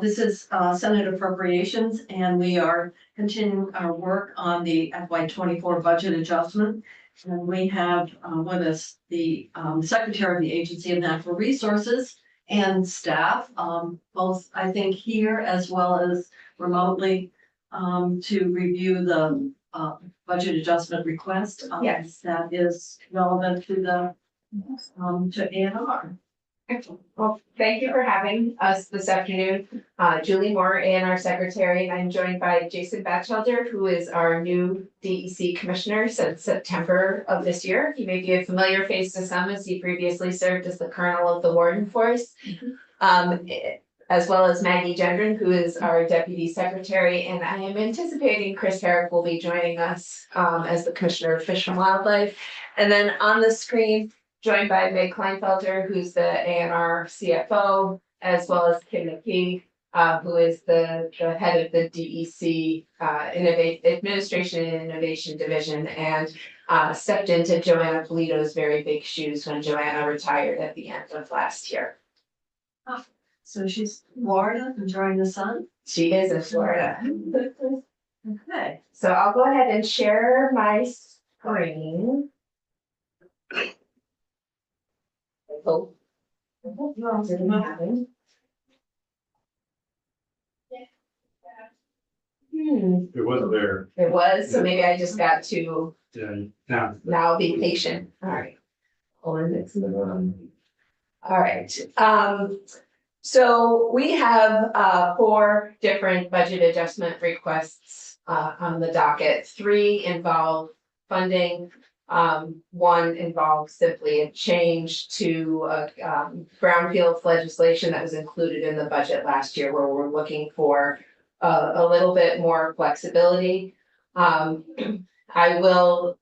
This is Senate Appropriations, and we are continuing our work on the FY24 budget adjustment. And we have with us the Secretary of the Agency of Natural Resources and staff, both I think here as well as remotely, to review the budget adjustment request. Yes. That is relevant to the to A&R. Well, thank you for having us this afternoon. Julie Moore, A&R Secretary, and I'm joined by Jason Batchelder, who is our new DEC Commissioner since September of this year. He may be a familiar face to some as he previously served as the Colonel of the Warden Force. As well as Maggie Gendron, who is our Deputy Secretary, and I am anticipating Chris Herrick will be joining us as the Commissioner of Fish and Wildlife. And then on the screen, joined by Meg Kleinfelter, who's the A&R CFO, as well as Kim McKee, who is the head of the DEC Administration and Innovation Division, and stepped into Joanna Polito's very big shoes when Joanna retired at the end of last year. So she's in Florida, enjoying the sun? She is in Florida. Okay. So I'll go ahead and share my screen. Oh. It wasn't there. It was, so maybe I just got to Yeah, now be patient. All right. All right. So we have 4 different budget adjustment requests on the docket. 3 involve funding. 1 involves simply a change to brownfields legislation that was included in the budget last year, where we're looking for a little bit more flexibility. I will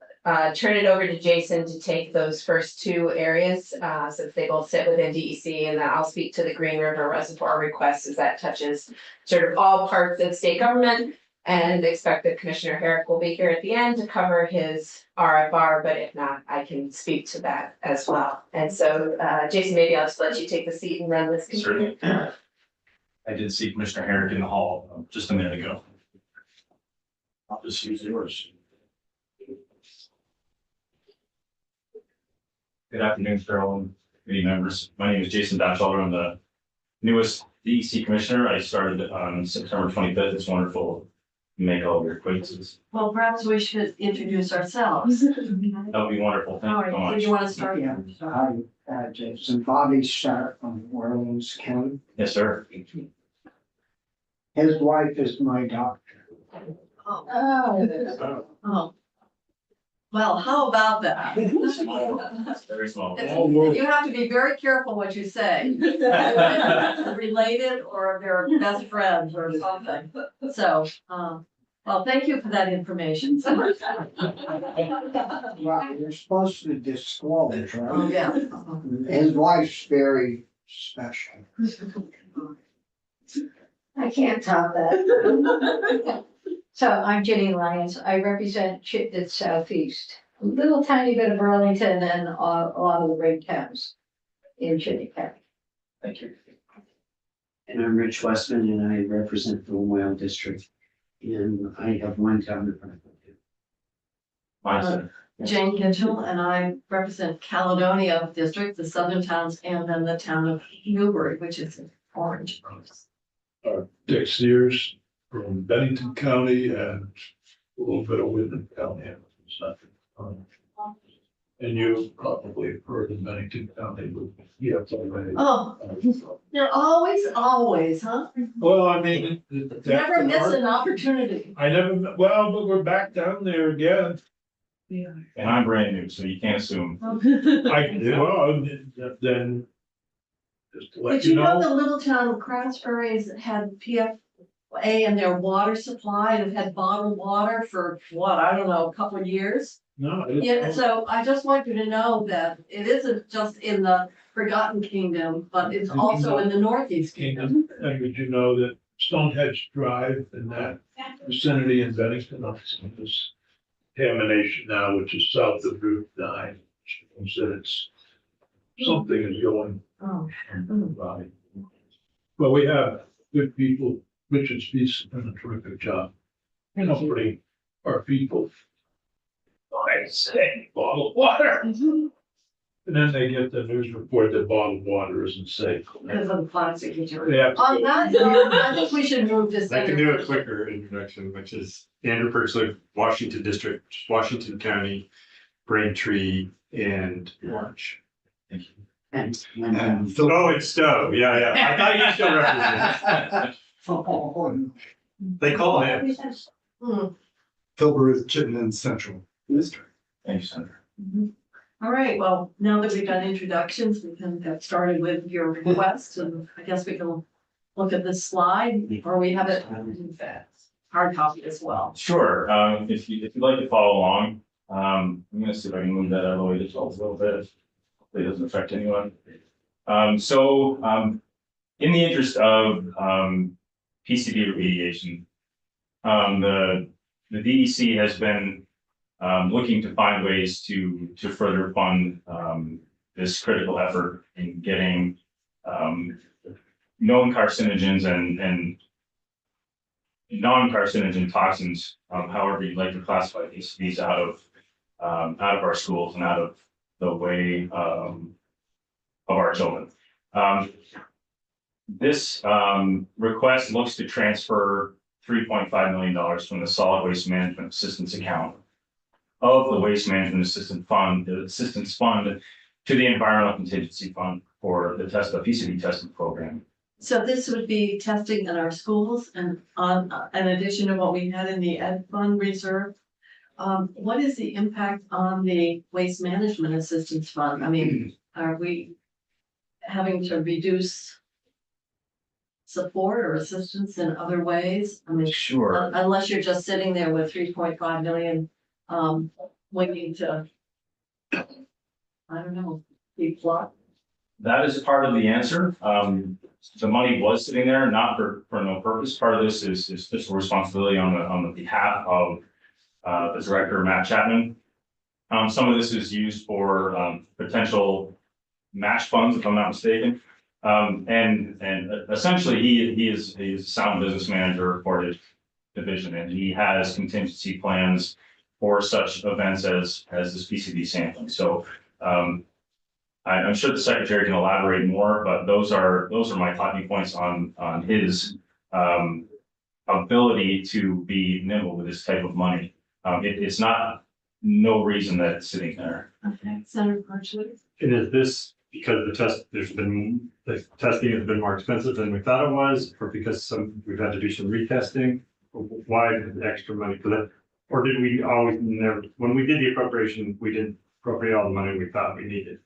turn it over to Jason to take those first 2 areas, since they both sit within DEC, and then I'll speak to the Green River Reservoir request, as that touches sort of all parts of state government, and expect that Commissioner Herrick will be here at the end to cover his RFR, but if not, I can speak to that as well. And so, Jason, maybe I'll just let you take the seat and run this. Certainly. I did see Commissioner Herrick in the hall just a minute ago. I'll just use yours. Good afternoon, Carol and committee members. My name is Jason Batchelder. I'm the newest DEC Commissioner. I started on September 25th. It's wonderful to make all of your acquaintances. Well, perhaps we should introduce ourselves. That would be wonderful. Thank All you so right, so much. you want to start? Yeah, hi, Jason. Bobby Sharp from Orleans County. Yes, sir. His wife is my doctor. Oh. Well, how about that? Very small. You have to be very careful what you say. Related or they're best friends or something. So, well, thank you for that information. Well, you're supposed to disclose, Oh, right? yeah. His wife's very special. I can't top that. So I'm Jenny Lyons. I represent Chittenden Southeast, a little tiny bit of Burlington and a lot of the big towns in Chittenden County. Thank you. And I'm Rich Westman, and I represent the Whale District, and I have 1 town in front of you. Fine, sir. Jane Kitchell, and I represent Caledonia District, the southern towns, and then the town of Newbury, which is in Orange. Dick Sears from Bennington County and a little bit of Whitman County. And you probably have heard of Bennington County, but yeah, it's already. Oh, you're always, huh? Well, I mean. Never miss an opportunity. I never, well, but we're back down there again. Yeah. And I'm brand new, so you can't assume. Well, then. Just to let Did you know know. the little town of Craftsbury had PFA in their water supply and had bottled water for what, I don't know, a couple of years? No. I didn't Yeah, know. so I just want you to know that it isn't just in the Forgotten Kingdom, but it's also in the Northeast Kingdom. And did you know that Stonehenge Drive in that vicinity in Bennington is contamination now, which is south of Route 9, which means that it's something is going Oh, right. But we have good people. Richard Speaks done a terrific job comforting our people. I say bottled water. And then they get the news report that bottled water isn't safe. because of the plastic material. They have to On that note, I think we should move this. I can do a quicker introduction, which is Andrew Perchler, Washington District, Washington County, Braintree, and Orange. And Oh, it's Stowe, yeah, I thought you still represented. They call him. Philbur is Chittenden Central District. Thank you, Senator. All right, well, now that we've done introductions, we can get started with your requests, and I guess we can look at this slide, or we have it in hard copy as well. Sure, if you'd like to follow along, I'm gonna see if I can move that out of the way just a little bit. Hopefully it doesn't affect anyone. In the interest of PCB remediation, the DEC has been looking to find ways to further fund this critical effort in getting known carcinogens and non-carcinogen toxins, however you'd like to classify these out of our schools and out of the way of our children. This request looks to transfer $3.5 million from the solid waste management assistance account of the waste management assistance fund to the environmental contingency fund for the PCB testing program. So this would be testing in our schools and on, in addition to what we had in the Ed Fund Reserve. What is the impact on the Waste Management Assistance Fund? I mean, are we having to reduce support or assistance in other ways? I mean, Sure. unless you're just sitting there with 3.5 million, waiting to, I don't know, be flooded. That is part of the answer. The money was sitting there, not for no purpose. Part of this is fiscal responsibility on the behalf of the director, Matt Chapman. Some of this is used for potential match funds, if I'm not mistaken. And essentially he is a sound business manager for his division, and he has contingency plans for such events as this PCB sampling. So I'm sure the secretary can elaborate more, but those are my talking points on his ability to be nimble with this type of money. It's not no reason that it's sitting there. Okay, Senator Parchman. And is this because the testing has been more expensive than we thought it was, or because we've had to do some retesting? Why the extra money for that? Or did we always never, when we did the appropriation, we didn't appropriate all the money we thought we needed?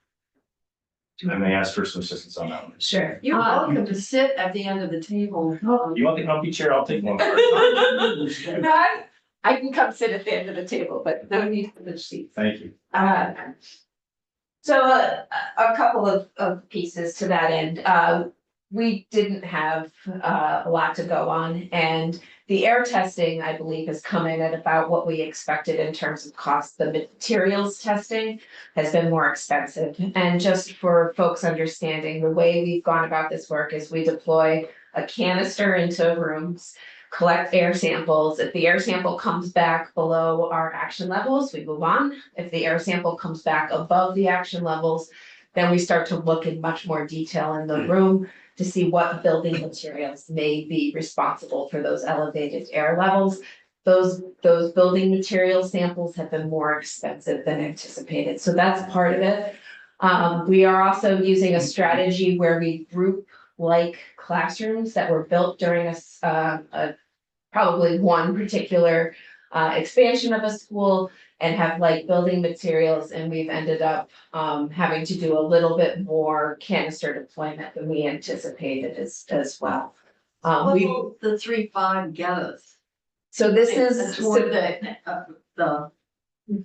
I may ask for some assistance on that one. Sure. You're welcome to sit at the end of the table. You want the comfy chair? I'll take one. I can come sit at the end of the table, but no need for the seats. Thank you. So a couple of pieces to that end. We didn't have a lot to go on, and the air testing, I believe, has come in at about what we expected in terms of cost. The materials testing has been more expensive. And just for folks understanding, the way we've gone about this work is we deploy a canister into rooms, collect air samples. If the air sample comes back below our action levels, we move on. If the air sample comes back above the action levels, then we start to look in much more detail in the room to see what building materials may be responsible for those elevated air levels. Those building material samples have been more expensive than anticipated. So that's part of it. We are also using a strategy where we group like classrooms that were built during a probably one particular expansion of a school and have like building materials, and we've ended up having to do a little bit more canister deployment than we anticipated as well. What will the 3.5 get us? So this is Toward the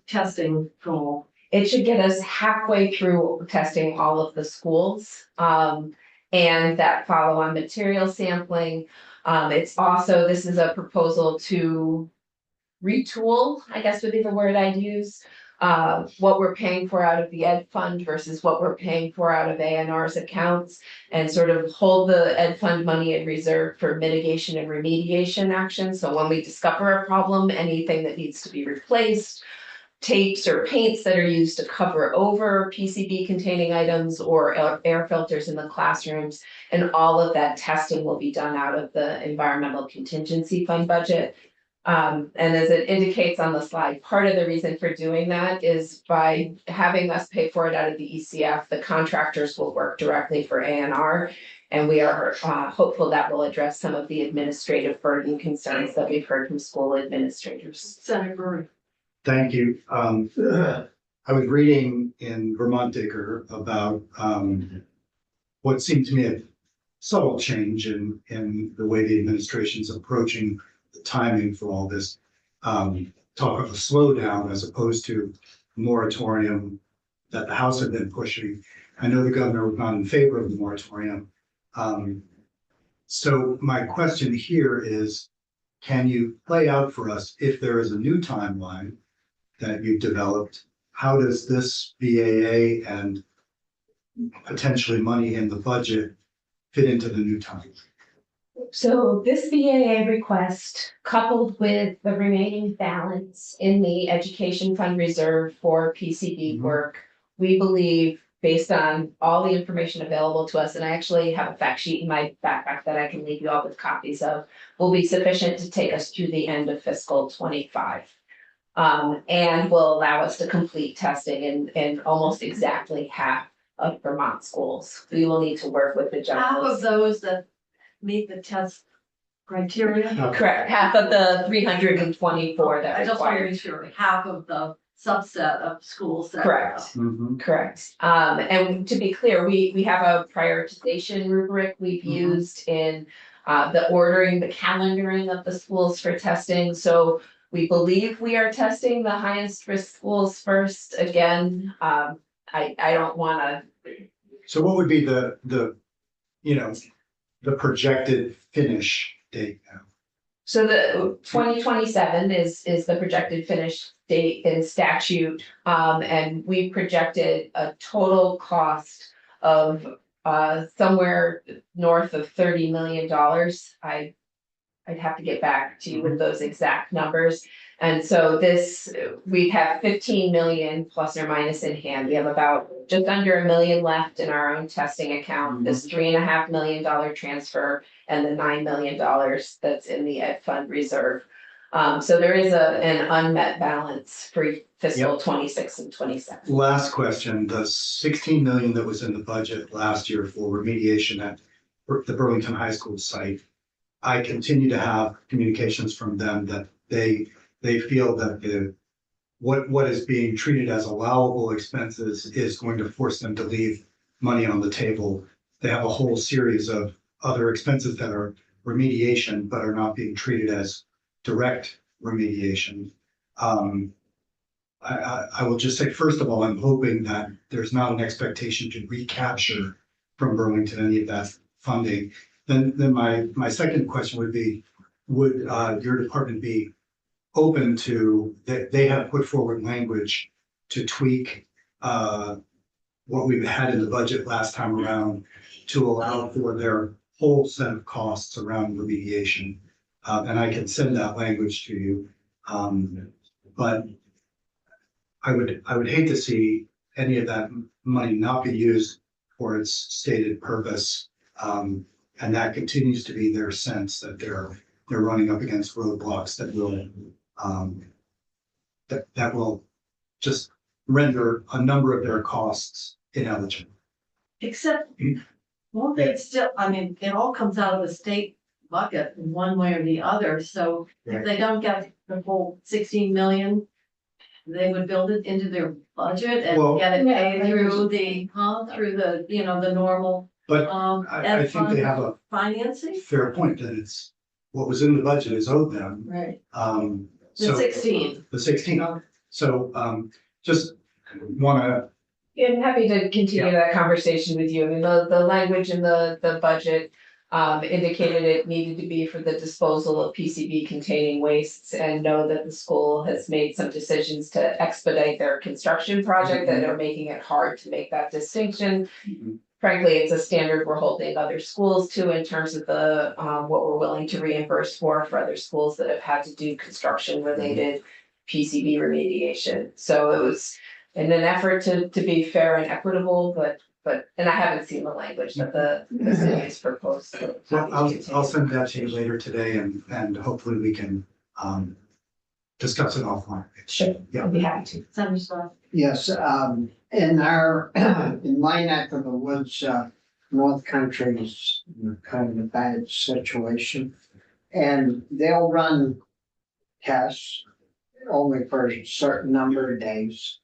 testing goal. it should get us halfway through testing all of the schools. And that follow-on material sampling. It's also, this is a proposal to retool, I guess would be the word I'd use, what we're paying for out of the ed fund versus what we're paying for out of A&R's accounts, and sort of hold the ed fund money in reserve for mitigation and remediation actions. So when we discover a problem, anything that needs to be replaced, tapes or paints that are used to cover over PCB containing items or air filters in the classrooms. And all of that testing will be done out of the environmental contingency fund budget. And as it indicates on the slide, part of the reason for doing that is by having us pay for it out of the ECF, the contractors will work directly for A&R. And we are hopeful that will address some of the administrative burden concerns that we've heard from school administrators. Senator Brewer. Thank you. I was reading in Vermont Digger about what seemed to me a subtle change in the way the administration's approaching the timing for all this. Talk of a slowdown as opposed to a moratorium that the House had been pushing. I know the governor was not in favor of the moratorium. So my question here is, can you play out for us if there is a new timeline that you've developed? How does this BAA and potentially money in the budget fit into the new time? So this BAA request, coupled with the remaining balance in the education fund reserve for PCB work, we believe, based on all the information available to us, and I actually have a fact sheet in my backpack that I can leave you all with copies of, will be sufficient to take us through the end of fiscal 25. And will allow us to complete testing in almost exactly half of Vermont schools. We will need to work with the Half of generals. those that meet the test criteria. Correct, half of the 324 that I just want to require. be sure, half of the subset of schools that. Correct. Correct. And to be clear, we have a prioritization rubric we've used in the ordering, the calendaring of the schools for testing. So we believe we are testing the highest risk schools first. Again, I don't want to. So what would be the projected finish date now? So the 2027 is the projected finish date in statute. And we projected a total cost of somewhere north of $30 million. I'd have to get back to you with those exact numbers. And so we have 15 million plus or minus in hand. We have about just under $1 million left in our own testing account, this $3.5 million transfer and the $9 million that's in the ed fund reserve. So there is an unmet balance for fiscal 26 and 27. Last question, the 16 million that was in the budget last year for remediation at the Burlington High School site, I continue to have communications from them that they feel that what is being treated as allowable expenses is going to force them to leave money on the table. They have a whole series of other expenses that are remediation, but are not being treated as direct remediation. I will just say, first of all, I'm hoping that there's not an expectation to recapture from Burlington any of that funding. Then my second question would be, would your department be open to, that they have put forward language to tweak what we've had in the budget last time around to allow for their whole set of costs around remediation. And I can send that language to you. But I would hate to see any of that money not be used for its stated purpose. And that continues to be their sense that they're running up against roadblocks that will just render a number of their costs ineligible. Except, won't they still, I mean, it all comes out of the state bucket in one way or the other, so if they don't get the full 16 million, they would build it into their budget and get it paid through the normal. But I think they have a financing, fair point that it's what was in the budget is owed them. right? The The 16. The 16. So just wanna, Yeah, I'm happy to continue that conversation with you. I mean, the language in the budget indicated it needed to be for the disposal of PCB containing wastes, and know that the school has made some decisions to expedite their construction project that are making it hard to make that distinction. Frankly, it's a standard we're holding other schools to in terms of the, what we're willing to reimburse for other schools that have had to do construction related PCB remediation. So it was in an effort to be fair and equitable, but, and I haven't seen the language that the city has proposed. Well, I'll send that to you later today and hopefully we can, discuss it offline. Sure, Yeah. I'd be happy to. Senator Scott. Yes, in our, in my neck of the woods, North Country's in kind of a bad situation. And they'll run tests only for a certain number of days.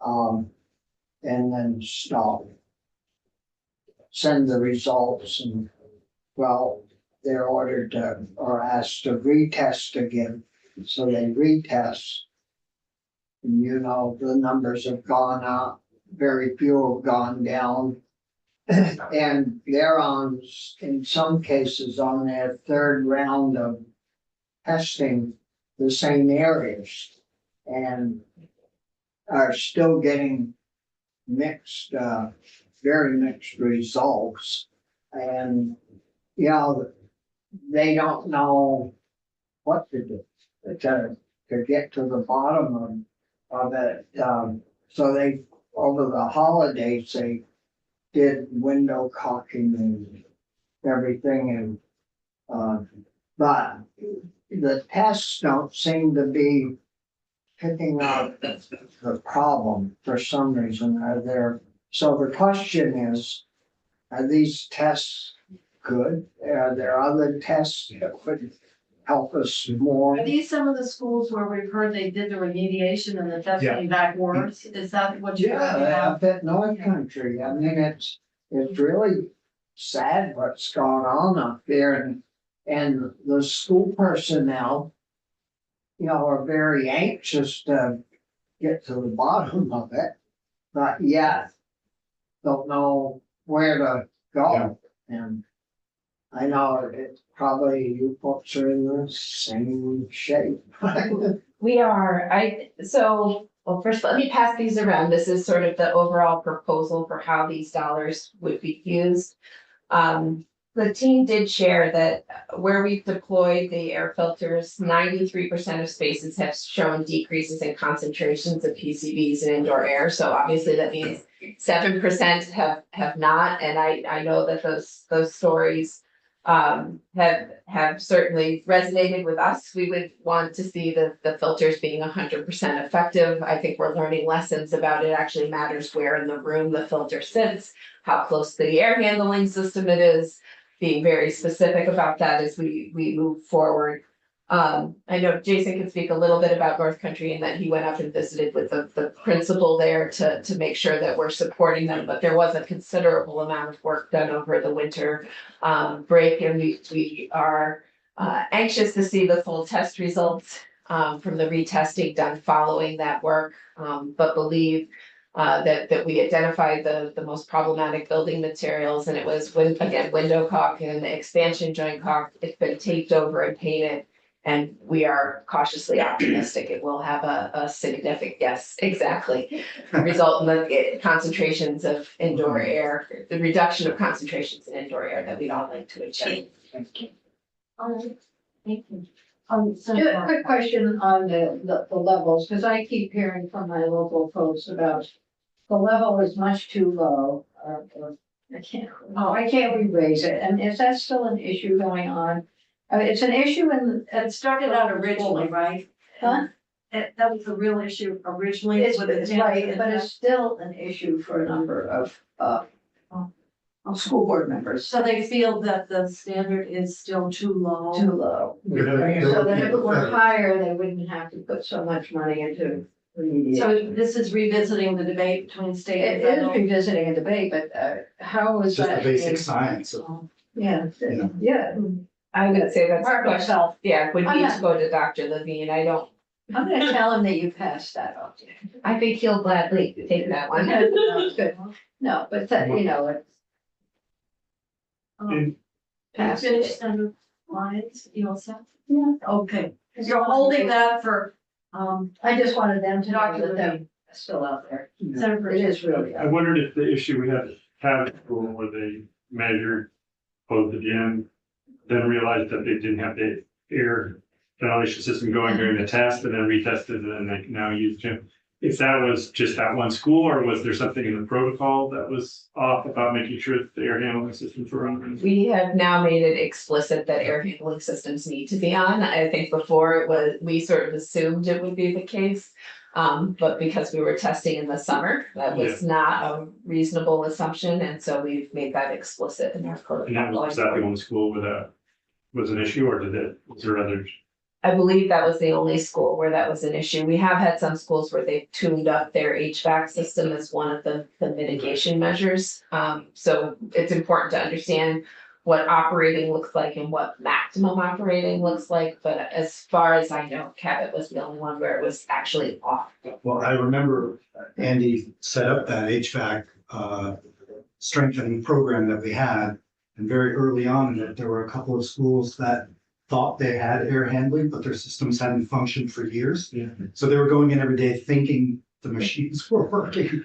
And then stop. Send the results and, well, they're ordered to, or asked to retest again. So they retest. And you know, the numbers have gone up, very few have gone down. And they're on, in some cases, on their third round of testing the same areas. And are still getting mixed, very mixed results. And, you know, they don't know what to do to get to the bottom of it. So they, over the holidays, they did window caulking and everything. And, but the tests don't seem to be picking up the problem for some reason. Are there, so the question is, are these tests good? Are there other tests that would help us more? Are these some of the schools where we've heard they did the remediation and the test came back worse? Is that what you're talking Yeah, about? that North Country, I mean, it's really sad what's going on up there, and the school personnel, you know, are very anxious to get to the bottom of it, but yet don't know where to go. And I know it's probably you folks are in the same shape. We are, well, first, let me pass these around. This is sort of the overall proposal for how these dollars would be used. The team did share that where we've deployed the air filters, 93% of spaces have shown decreases in concentrations of PCBs in indoor air. So obviously that means 7% have not. And I know that those stories have certainly resonated with us. We would want to see the filters being 100% effective. I think we're learning lessons about it actually matters where in the room the filter sits, how close to the air handling system it is, being very specific about that as we move forward. I know Jason can speak a little bit about North Country and that he went up and visited with the principal there to make sure that we're supporting them, but there was a considerable amount of work done over the winter break, and we are anxious to see the full test results from the retesting done following that work, but believe that we identified the most problematic building materials, and it was window caulk and expansion joint caulk. It's been taped over and painted, and we are cautiously optimistic it will have a significant, yes, exactly, result in the concentrations of indoor air, the reduction of concentrations in indoor air that we'd all like to achieve. Thank you. Thank you. Just a quick question on the levels, because I keep hearing from my local folks about the level is much too low, or I can't re-raise it, and is that still an issue going on? It's an issue It started out originally, right? Huh? That was the real issue originally. It's with the right, but it's still an issue for a number of school board members, So they feel that the standard is still too low. too low. So that if it were higher, they wouldn't have to put so much money into remediation. So this is revisiting the debate between state and It is federal. revisiting a debate, but how is Just that? the basic science of, Yeah, Yeah. yeah. I would say that's Part of a myself. yeah, would I'm need not- to go to Dr. Levine. I'm gonna tell him that you passed that off. I think he'll gladly take that one. No, it's good. No, but that, you know, it's. Um, you finished under lines, you all set? Yeah. Okay, you're holding that for, I just wanted them to know Dr. that they're still out there. Senator. It is really. I wondered if the issue we had at school where they measured both the gym, then realized that they didn't have the air ventilation system going during the test and then retested and then they now use gym. If that was just at one school or was there something in the protocol that was off about making sure that the air handling systems were on? We have now made it explicit that air handling systems need to be on. I think before it was, we sort of assumed it would be the case. But because we were testing in the summer, that was not a reasonable assumption, and so we've made that explicit in our And protocol. was that the only school where that was an issue or was there others? I believe that was the only school where that was an issue. We have had some schools where they've tuned up their HVAC system as one of the mitigation measures. So it's important to understand what operating looks like and what maximum operating looks like. But as far as I know, Cabot was the only one where it was actually off. Well, I remember Andy set up that HVAC strengthening program that we had. And very early on, that there were a couple of schools that thought they had air handling, but their systems hadn't functioned for years. Yeah. So they were going in every day thinking the machines were working.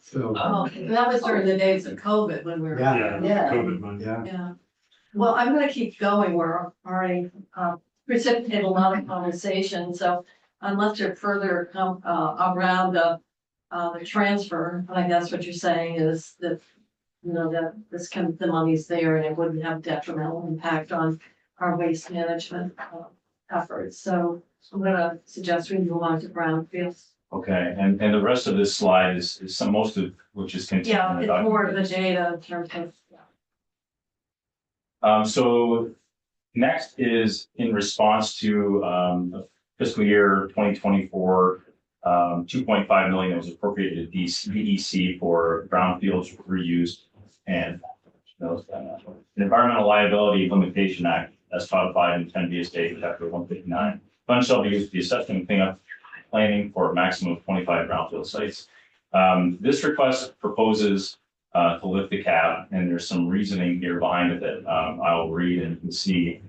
So, Oh, that was during the days of COVID when we were. Yeah. Yeah. COVID money. yeah. Yeah. Well, I'm gonna keep going. We're already precipitated a lot of conversation, so unless you're further around the transfer, I guess what you're saying is that, you know, that the money's there and it wouldn't have detrimental impact on our waste management efforts. So I'm gonna suggest we move on to brownfields. Okay, and the rest of this slide is most of which is contained Yeah, in the it's document. more of the data in terms of. So next is in response to fiscal year 2024, 2.5 million that was appropriated to DEC for brownfields reuse and the Environmental Liability Limitation Act as codified in 10 VSA chapter 159. Funds shall be used for the assessment and cleanup planning for a maximum of 25 brownfield sites. This request proposes to lift the cap, and there's some reasoning here behind it that I'll read and you can see.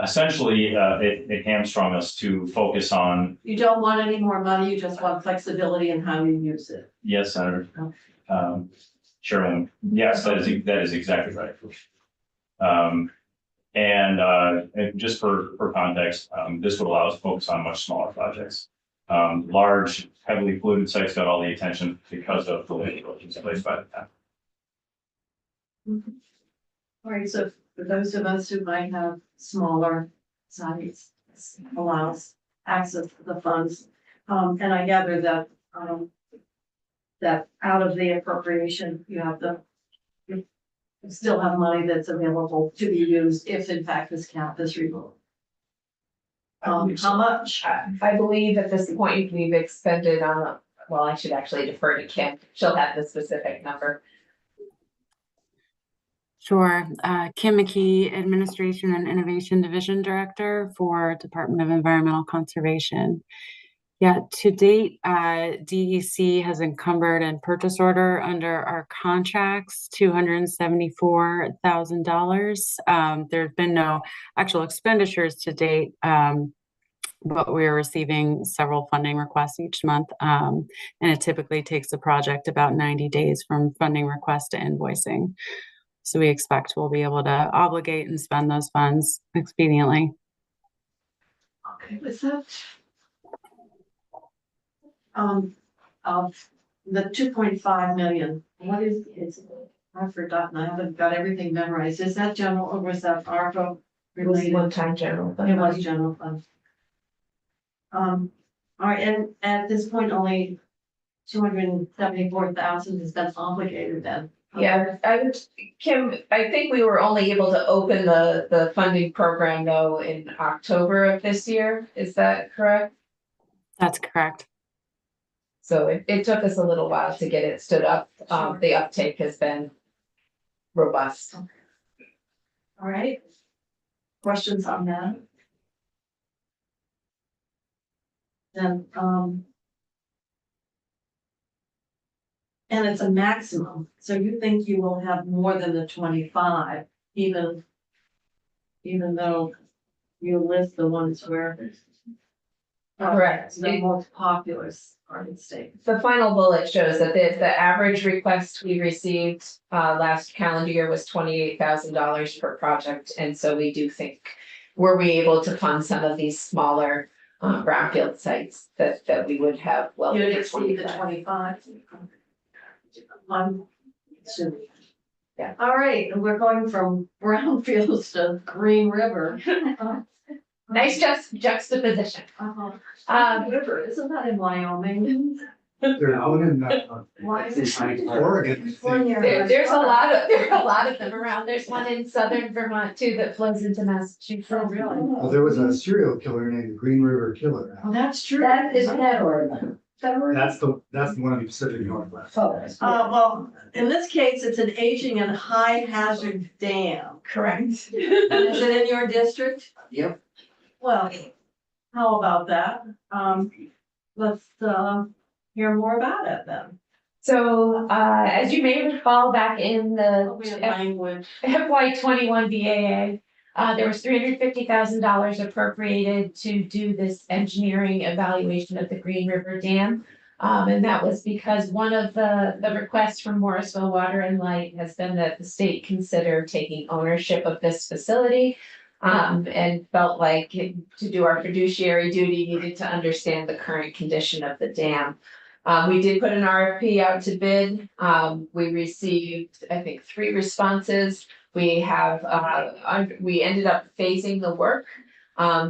Essentially, it hamstrung us to focus on. You don't want any more money, you just want flexibility in how you use it. Yes, Senator. Chairman, yes, that is exactly right. And just for context, this would allow us to focus on much smaller projects. Large, heavily polluted sites got all the attention because of the regulations placed by the town. All right, so for those of us who might have smaller sites, this allows access to the funds. And I gather that, that out of the appropriation, you still have money that's available to be used if in fact this cap is removed. How much? I believe at this point we've expended on, well, I should actually defer to Kim. She'll have the specific number. Sure. Kim McKee, Administration and Innovation Division Director for Department of Environmental Conservation. Yeah, to date, DEC has encumbered and purchase order under our contracts $274,000. There's been no actual expenditures to date, but we're receiving several funding requests each month. And it typically takes the project about 90 days from funding request to invoicing. So we expect we'll be able to obligate and spend those funds expediently. Okay, was that? Of the 2.5 million, what is, I've forgotten, I haven't got everything memorized. Is that general or was that ARPA It was related? one-time general fund. It was general fund. All right, and at this point, only 274,000 has been obligated then. Yeah, Kim, I think we were only able to open the funding program though in October of this year. Is that correct? That's correct. So it took us a little while to get it stood up. Sure. The uptake has been robust. All right. Questions on that? Then, And it's a maximum, so you think you will have more than the 25, even though you list the ones where Correct. the most popular are in the state. The final bullet shows that the average request we received last calendar year was $28,000 per project. And so we do think, were we able to fund some of these smaller brownfield sites that we would have well. You over didn't see the 25. 25. I'm assuming. Yeah. All right, and we're going from brownfields to Green River. Nice juxtaposition. River, isn't that in Wyoming? There's one in, Why? It's in Oregon. There's a lot of them around. There's one in southern Vermont too that flows into Massachusetts. Oh, really? Well, there was a serial killer named Green River Killer. Oh, that's true. That is that Oregon. Is that Oregon? That's the one in the Pacific Northwest. Oh, that's- Well, in this case, it's an aging and high hazard dam. Correct. Is it in your district? Yep. Well, how about that? Let's hear more about it then. So as you may recall, back in the We have language. FY 21 BAA, there was $350,000 appropriated to do this engineering evaluation of the Green River Dam. And that was because one of the requests from Morrisville Water and Light has been that the state consider taking ownership of this facility. And felt like to do our fiduciary duty needed to understand the current condition of the dam. We did put an RFP out to bid. We received, I think, 3 responses. We have, we ended up phasing the work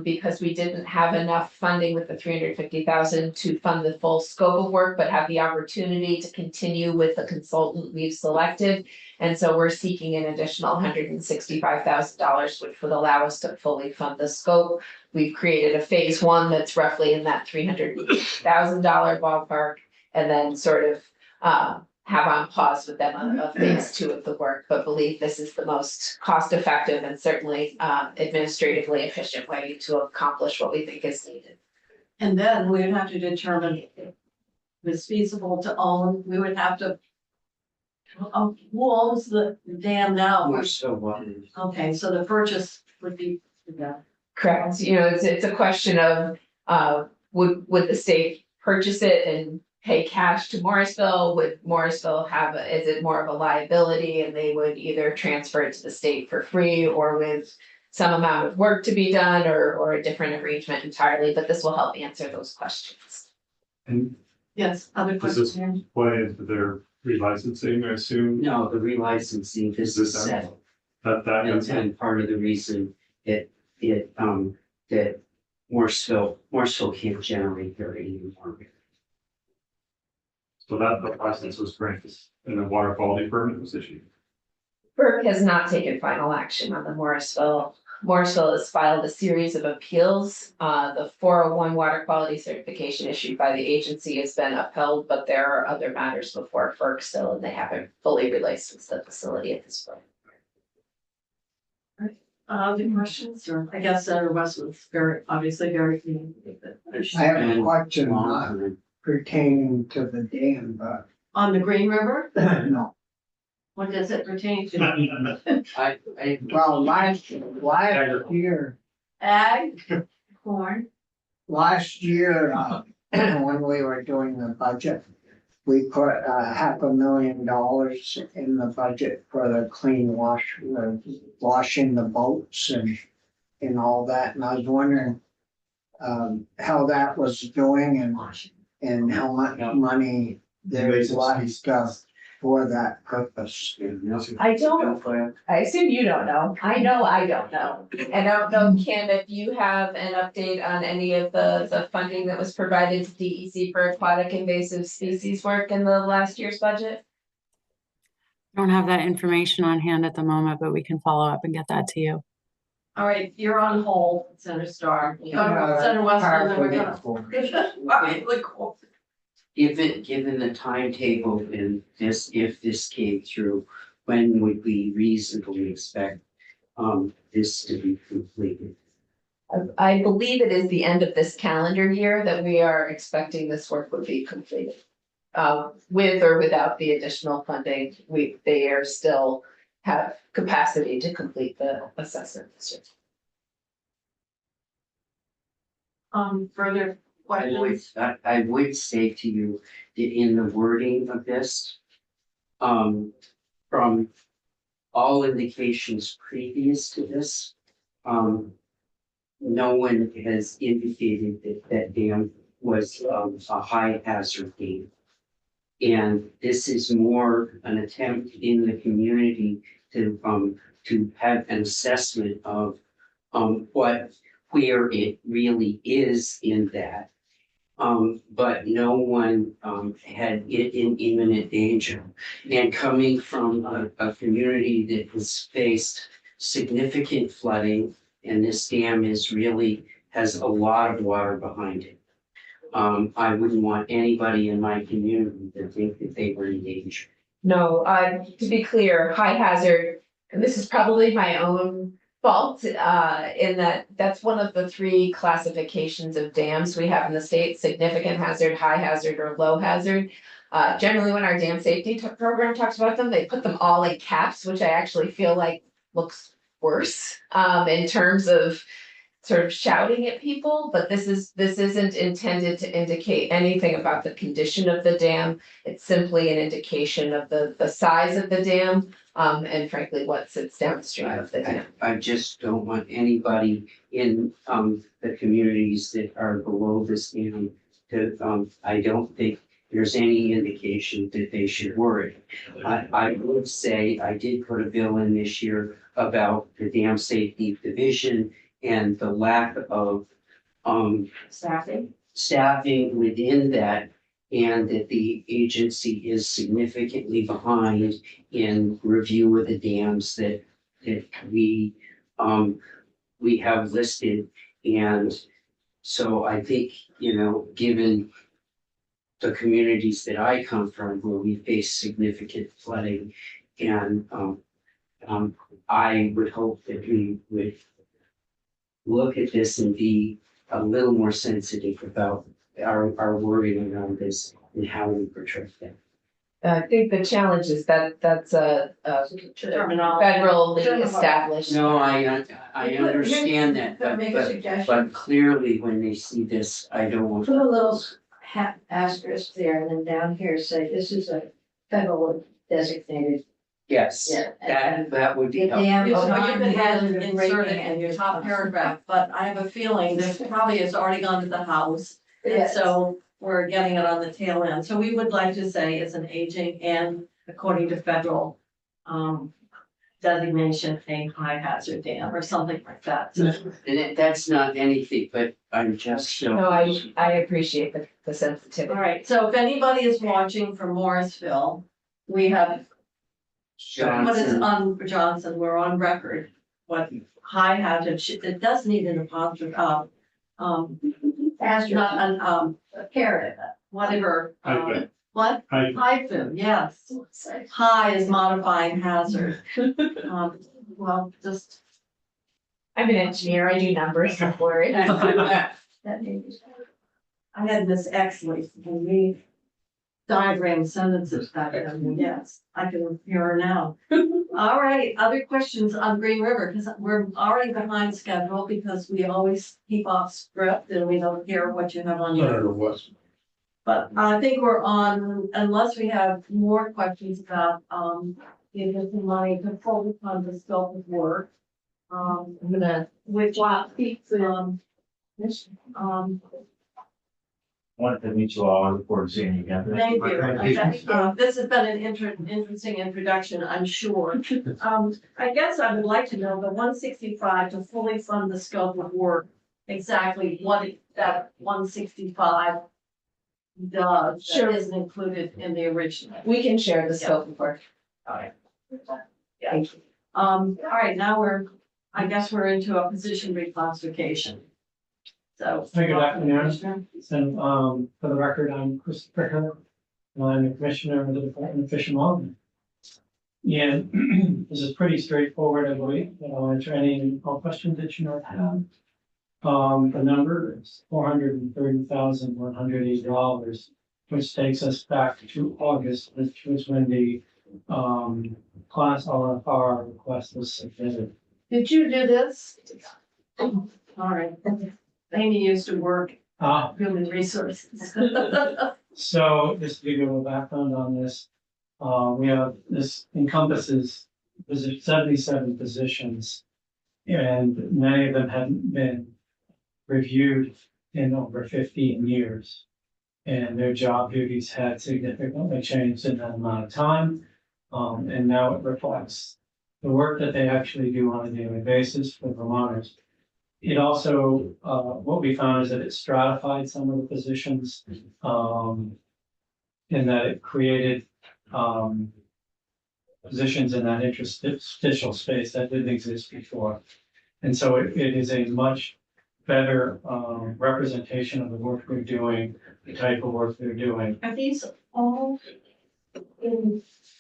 because we didn't have enough funding with the $350,000 to fund the full scope of work, but have the opportunity to continue with the consultant we've selected. And so we're seeking an additional $165,000, which would allow us to fully fund the scope. We've created a phase 1 that's roughly in that $300,000 ballpark, and then sort of have on pause with them on a phase 2 of the work, but believe this is the most cost effective and certainly administratively efficient way to accomplish what we think is needed. And then we would have to determine if it's feasible to own, we would have to. Who owns the dam now? More so what? Okay, so the purchase would be, yeah. Correct, you know, it's a question of would the state purchase it and pay cash to Morrisville? Would Morrisville is it more of a liability and they would either transfer it to the state for free or with some amount of work to be done or a different arrangement entirely, but this will help answer those questions. And Yes, other Does this- questions? play into their relicensing, I assume, No, the relicensing, this is settled. And part of the reason that Morrisville can't generate there anymore. so that the license was granted and the water quality permit was issued. FERC has not taken final action on the Morrisville. Morrisville has filed a series of appeals. The 401 water quality certification issued by the agency has been upheld, but there are other matters before FERC still, and they haven't fully relicensed the facility at this point. Other questions, or I guess Senator West was obviously very keen. I have a question not pertaining to the dam, but On the Green River, no. what does it pertain to? Well, last year, Ag, corn, last year, when we were doing the budget, we put $500,000 in the budget for the clean washing the boats and all that. And I was wondering how that was doing and how much money there's left for that purpose. I assume you don't know. I know I don't know. And I don't know, Kim, if you have an update on any of the funding that was provided to DEC for aquatic invasive species work in the last year's budget? Don't have that information on hand at the moment, but we can follow up and get that to you. all right, you're on hold, Senator Starr. Senator West, and then we're gonna. Really cool. Given the timetable in this, if this came through, when would we reasonably expect this to be completed? I believe it is the end of this calendar year that we are expecting this work would be completed. with or without the additional funding, they are still have capacity to complete the assessment this year. Further questions? I would say to you that in the wording of this, from all indications previous to this, no one has indicated that that dam was a high hazard dam. And this is more an attempt in the community to have an assessment of where it really is in that. But no one had it in imminent danger. And coming from a community that has faced significant flooding, and this dam has a lot of water behind it. I wouldn't want anybody in my community to think that they were in danger. No, to be clear, high hazard, and this is probably my own fault, in that that's one of the 3 classifications of dams we have in the state: significant hazard, high hazard, or low hazard. Generally, when our dam safety program talks about them, they put them all in caps, which I actually feel like looks worse, in terms of sort of shouting at people, but this isn't intended to indicate anything about the condition of the dam. It's simply an indication of the size of the dam, and frankly, what sits downstream of the dam. I just don't want anybody in the communities that are below this dam to, I don't think there's any indication that they should worry. I would say I did put a bill in this year about the dam safety division and the lack of staffing within that, and that the agency is significantly behind in review of the dams that we have listed. And so I think, given the communities that I come from, where we face significant flooding, and I would hope that we would look at this and be a little more sensitive about our wording around this and how we portray that. I think the challenge is that that's a Terminology. federally established. No, I understand that, Can I make a but suggestion? clearly when they see this, I don't want. Put a little asterisk there and then down here say this is a federal designated. Yes, Yeah. that would be The helpful. dam You is know, not you can add hazard and of insert breaking it in your and top paragraph, but I have a feeling this probably has already gone to the House. And Yes. so we're getting it on the tail end. So we would like to say it's an aging and according to federal designation, a high hazard dam or something like that. So And that's not anything, but I'm just. No, I appreciate the sensitivity. all right, so if anybody is watching from Morrisville, we have what is Johnson. on Johnson, we're on record, what high hazard, it does need an apostrophe, Asterisk, not an, a carrot. whatever, Hyphen. what? Hyphen. Hyphen, yes. High is modifying hazard. Well, just, I'm an engineer, I do numbers before it. That may be. I had Miss Exley, and we diagram sentences back then, yes, I can hear her now. All right, other questions on Green River, because we're already behind schedule because we always keep off script and we don't hear what you have on I your. don't know what's. But I think we're on, unless we have more questions about, the additional money to fully fund the scope of work. I'm gonna, which, Wanted to meet you all. I look forward to seeing you again. thank you. Thank you. This has been an interesting introduction, I'm sure. I guess I would like to know the 165 to fully fund the scope of work, exactly what that 165 does, Sure. that isn't included in the original. We can share the scope of work. All right. Thank you. All right, now I guess we're into a position reclassification. So. Hi, good afternoon. And for the record, I'm Christopher Hill, and I'm the Commissioner of the Department of Fish and Wildlife. And this is pretty straightforward, I believe, but I'll answer any all questions that you might have. The number is $430,180 which takes us back to August, which was when the class RFR request was submitted. Did you do this? All right. Amy used to work human resources. So just to give you a little background on this, we have, this encompasses 77 positions. And many of them hadn't been reviewed in over 15 years. And their job duties had significantly changed in that amount of time. And now it reflects the work that they actually do on a daily basis for Vermonters. It also, what we found is that it stratified some of the positions, in that it created, positions in that interstitial space that didn't exist before. And so it is a much better, representation of the work they're doing, the type of work they're doing. Are these all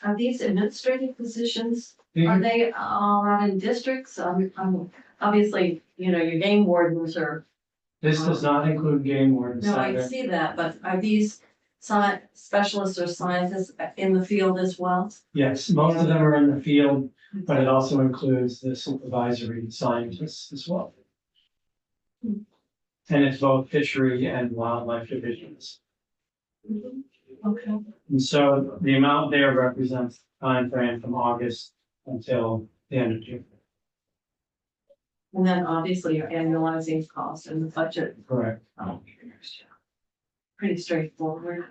are these administrative positions? Are they all out in districts? Obviously, you know, your game wardens are. This does not include game wardens. No, I either. see that, but are these specialists or scientists in the field as well? Yes, most of them are in the field, but it also includes the supervisory scientists as well. And it's both fishery and wildlife divisions. Okay. And so the amount there represents the time frame from August until the end of June. And then obviously you're annualizing costs in the budget. Correct. Pretty straightforward.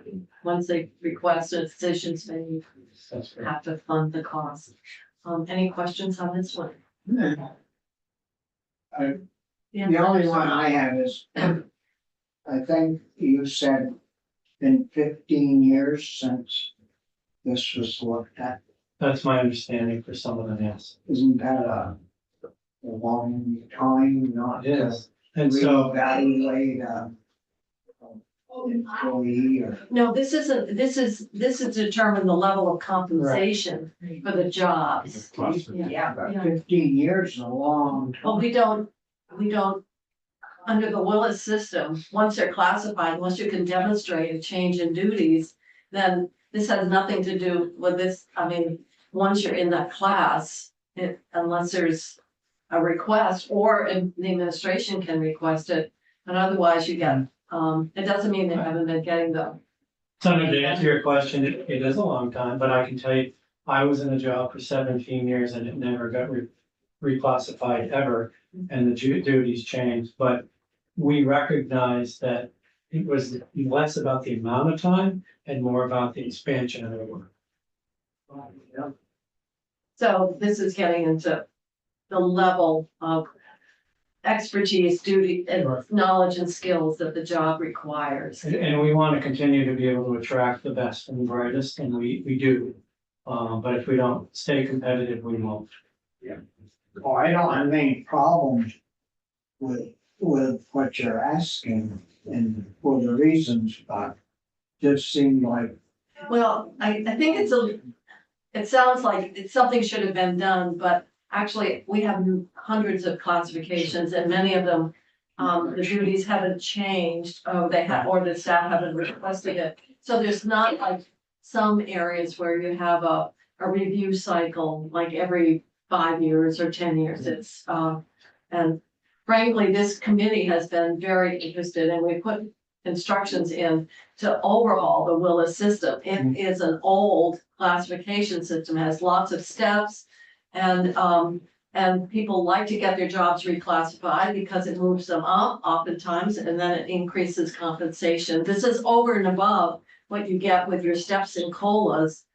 Once they request a decision, then you That's correct. have to fund the cost. Any questions on this one? Yeah. The only one I have is, I think you said been 15 years since this was looked at. That's my understanding for some of them, yes. Isn't that a long time not It to is. And so, reevaluate a employee or? No, this isn't, this is to determine the level of compensation for the jobs. Yeah, but Yeah. 15 years is a long time. Well, we don't, under the Willis system, once they're classified, unless you can demonstrate a change in duties, then this has nothing to do with this. I mean, once you're in that class, unless there's a request or the administration can request it, but otherwise you get, it doesn't mean they haven't been getting them. so to answer your question, it is a long time, but I can tell you, I was in a job for 17 years and it never got reclassified ever, and the duties changed, but we recognized that it was less about the amount of time and more about the expansion of the work. So this is getting into the level of expertise, duty, and Right. knowledge and skills that the job requires. And we want to continue to be able to attract the best and the brightest, and we do. But if we don't stay competitive, we won't. Oh, I don't have any problems with what you're asking and for the reasons, but just seemed like, Well, I think it sounds like something should have been done, but actually, we have hundreds of classifications and many of them, the duties haven't changed, or the staff haven't requested it. So there's not like some areas where you have a review cycle, like every 5 years or 10 years. It's, and frankly, this committee has been very interested, and we put instructions in to overhaul the Willis system. It is an old classification system, has lots of steps, and people like to get their jobs reclassified because it moves them up oftentimes, and then it increases compensation. This is over and above what you get with your steps and COLAs,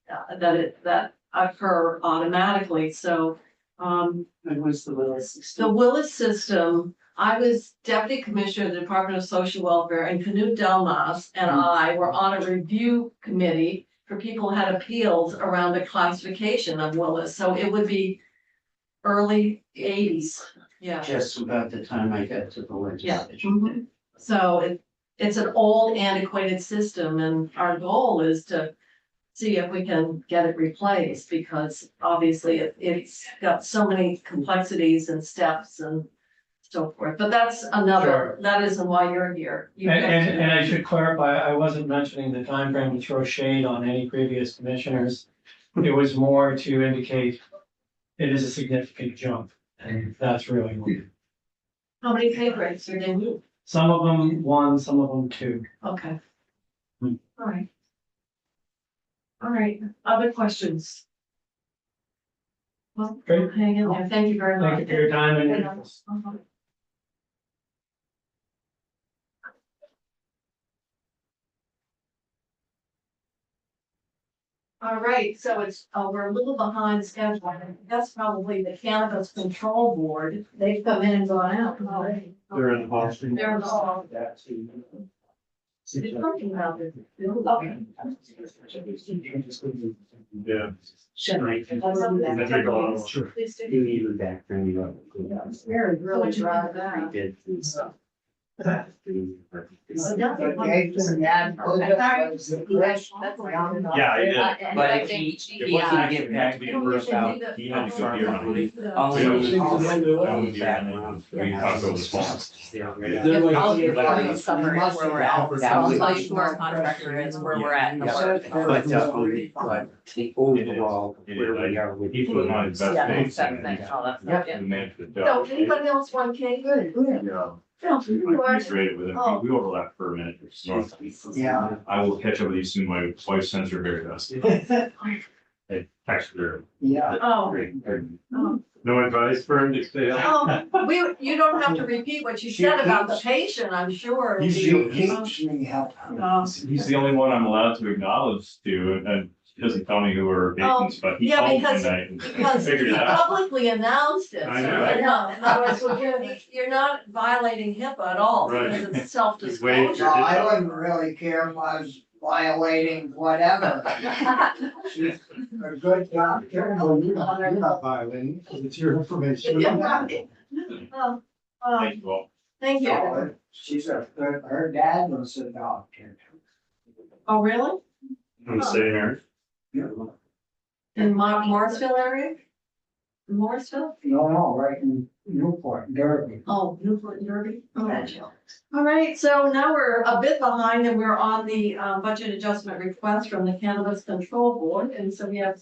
that occur automatically. So, And what's the Willis the system? Willis system, I was deputy commissioner of the Department of Social Welfare, and Knut Delmas and I were on a review committee for people who had appeals around the classification of Willis. So it would be early 80s. Yeah. Just about the time I got to the Yeah. legislature. Mhm. So it's an old antiquated system, and our goal is to see if we can get it replaced, because obviously it's got so many complexities and steps and so forth, but that's another, Sure. that isn't why you're here. You And I should clarify, I wasn't mentioning the time frame to throw shade on any previous commissioners. It was more to indicate it is a significant jump, and that's really what. How many pay grades are they moved? Some of them 1, some of them 2. Okay. Hmm. All right. All right, other questions? Well, Great. hang in there, thank you very much. Thank you for your time and your interest. Uh-huh. All right, so it's, we're a little behind schedule. That's probably the Cannabis Control Board. They've come in and gone out already. They're in the hall. They're in the hall. They're talking about it. Okay. Yeah. That's take a lot. Sure. Please do. You even back then, you know. It's very, really dry now. Did. But the eggs and that, was the question. Yeah, I did. But if he can get back to work out. He had to go here on leave. Only. We Only background. We talked over the phone. I'll give you a summary of where we're at. So I'll tell you who our contractor is, where we're at. and where- But the overall, where we are with. He put on his best Yeah, face. seven things, all that stuff, yeah. We managed the So job. anybody else want K? Good. Yeah. Phil, you are. He's great with it. Oh. We overlapped for a minute. So Yeah. I will catch up with you soon. My wife sends her very best. Hey, text her. Yeah. Oh, oh, No advice for him to stay up. you don't have to repeat what you said about the patient, I'm sure. She keeps me helping. He's the only one I'm allowed to acknowledge to, and he doesn't tell me who are patients, but he yeah, called because- tonight and Because figured you it out. publicly announced it. I so know. you know, in other words, you're not violating HIPAA at all, Right. because it's waiting self-disclosure. No, I wouldn't really care if I was violating whatever. She's a good doctor. Well, you're not violating, because it's your information. Oh, Thank you all. thank you. She's her dad was a doctor. Oh, really? I'm the same area. In Morrisville area? In Morrisville? No, right in Newport, Derby. Oh, Newport and Derby? Oh, all right, so now we're a bit behind and we're on the budget adjustment request from the Cannabis Control Board. And so we have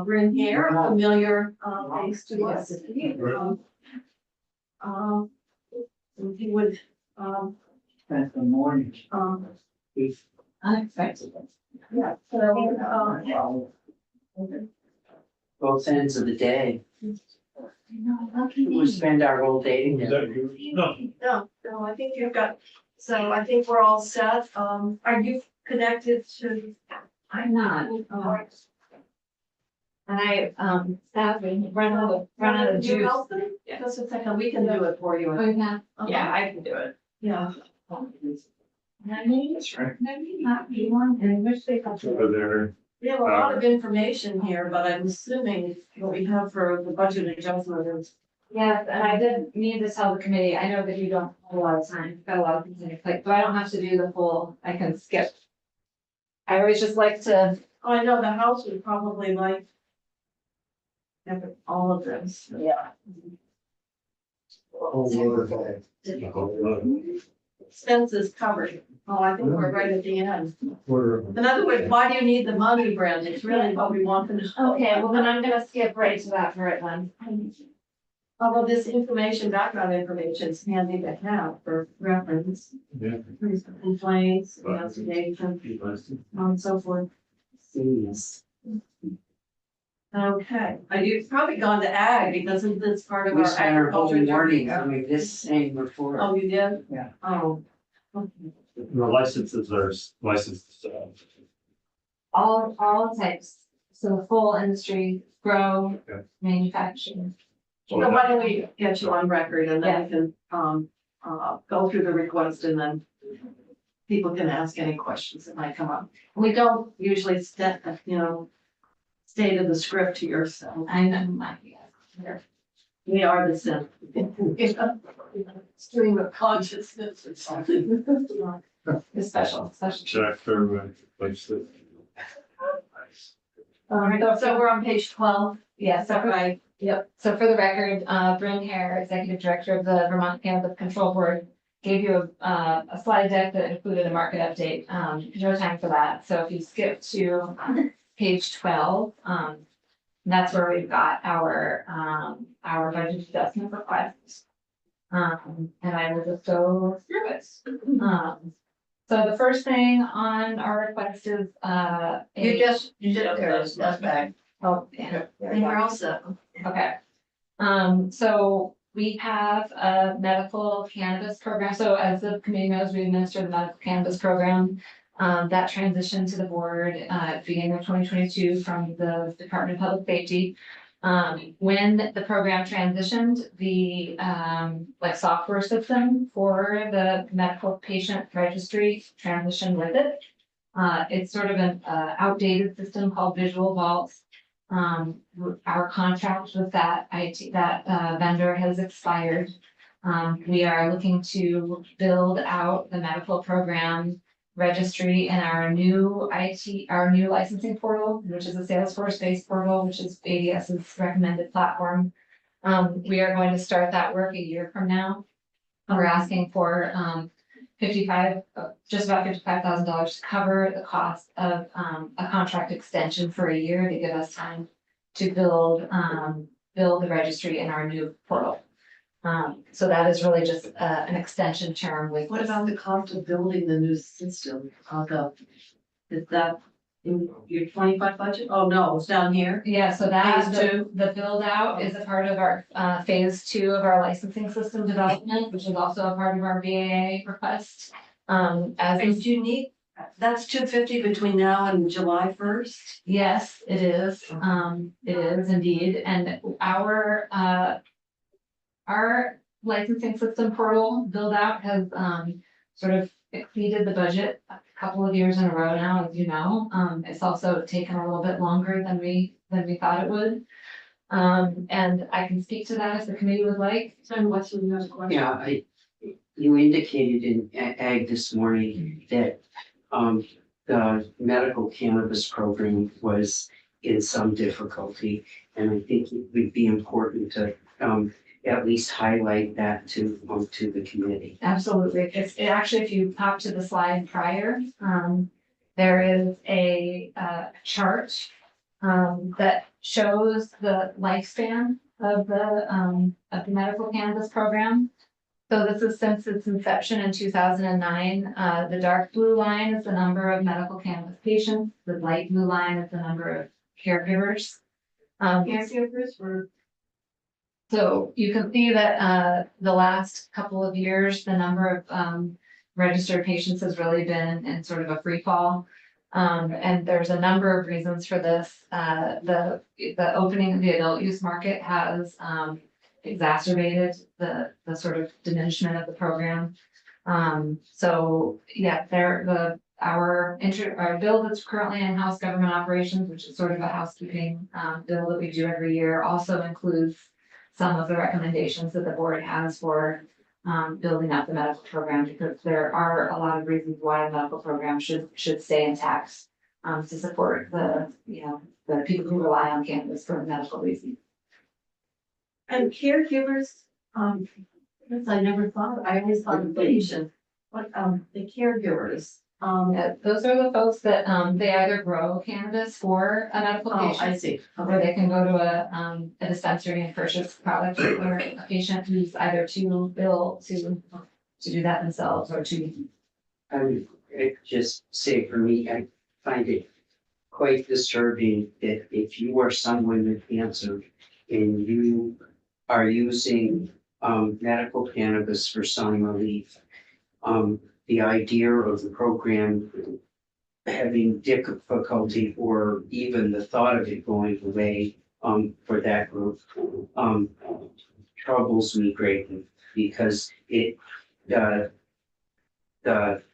Bryn here, a familiar face to us. If you would, Spent the morning. Unexpected. yeah, so, Both ends of the day. Lucky We me. spend our whole day Was together. that you? No. no, I think you've got, so I think we're all set. Are you connected to? I'm not. And I, sadly, run out of Do you juice. help them? Yeah. Just a second, we can do it for you. Oh, yeah. Yeah, I can do it. Yeah. And I may, right. I may not be one, and I wish they could. Over there. We have a lot of information here, but I'm assuming what we have for the budget adjustment is. Yes, and I did need to tell the committee, I know that you don't have a lot of time, you've got a lot of things in your plate, so I don't have to do the full, I can skip. I always just like to, Oh, I know the House would probably like. Have all of this. yeah. Expenses covered. Oh, I think we're right at the end. In other words, why do you need the money, Brent? It's really what we want to know. Okay, well then I'm gonna skip right to that for it then. Although this information, background information is handy to have for reference. Yeah. Complaints, investigation, and so forth. Okay, you've probably gone to ag because it's part of We our spent our whole agriculture. morning doing this same report. Oh, you did? Yeah. Oh. Okay. The licenses are licensed. All types, so the full industry, grow, Okay. manufacturing. So why don't we get you on record and then we can, go through the request and then people can ask any questions that might come up. We don't usually state of the script to yourself. I know, my, yeah. We are the sim. Stream of consciousness or something. It's special. Check for license. All right, so we're on page 12. Yeah, so Right. Yep, so for the record, Bryn Hare, Executive Director of the Vermont Cannabis Control Board, gave you a slide deck that included a market update. No time for that, so if you skip to page 12, that's where we've got our budget adjustment requests. And I will just go through it. So the first thing on our request is, You just, that's back. oh, yeah. there we And go. we're all set. Okay. So we have a medical cannabis program. So as the committee knows, we administer the medical cannabis program. That transitioned to the board, at the beginning of 2022 from the Department of Public Safety. When the program transitioned, the, like software system for the medical patient registry transitioned with it. It's sort of an, outdated system called Visual Vaults. Our contract with that vendor has expired. We are looking to build out the medical program registry and our new licensing portal, which is a Salesforce-based portal, which is ADS's recommended platform. We are going to start that work a year from now. We're asking for just about $55,000 to cover the cost of a contract extension for a year to give us time to build the registry in our new portal. So that is really just an extension term with. What about the cost of building the new system? Is that in your 25 budget? Oh, no, it's down here. Yeah, so that, Phase two? the build out is a part of our phase 2 of our licensing system development, which is also a part of our VAA request. As And do you need, that's 250 between now and July 1st? yes, it is. It is indeed. And our licensing system portal build out has sort of exceeded the budget a couple of years in a row now, as you know. It's also taken a little bit longer than we thought it would. And I can speak to that if the committee would like. So what's the next question? Yeah, you indicated in ag this morning that, the medical cannabis program was in some difficulty. And I think it would be important to, at least highlight that to the committee. Absolutely. It actually, if you pop to the slide prior, there is a chart that shows the lifespan of the medical cannabis program. So this is since its inception in 2009. The dark blue line is the number of medical cannabis patients. The light blue line is the number of caregivers. Caregivers were. So you can see that the last couple of years, the number of registered patients has really been in sort of a free fall. And there's a number of reasons for this. The opening of the adult use market has exacerbated the sort of diminishment of the program. So yeah, our bill that's currently in House Government Operations, which is sort of a housekeeping bill that we do every year, also includes some of the recommendations that the board has for building up the medical program, because there are a lot of reasons why the medical program should stay intact to support the people who rely on cannabis for medical reasons. And caregivers, I never thought, I always thought of patient, but, the caregivers, Those are the folks that they either grow cannabis for a medical oh, patient. I see. Or they can go to a dispensary and purchase product for a patient who's either too ill to do that themselves or to. I would just say for me, I find it quite disturbing that if you are someone with cancer and you are using medical cannabis for some relief, the idea of the program having difficulty or even the thought of it going away for that group troubles me greatly, because the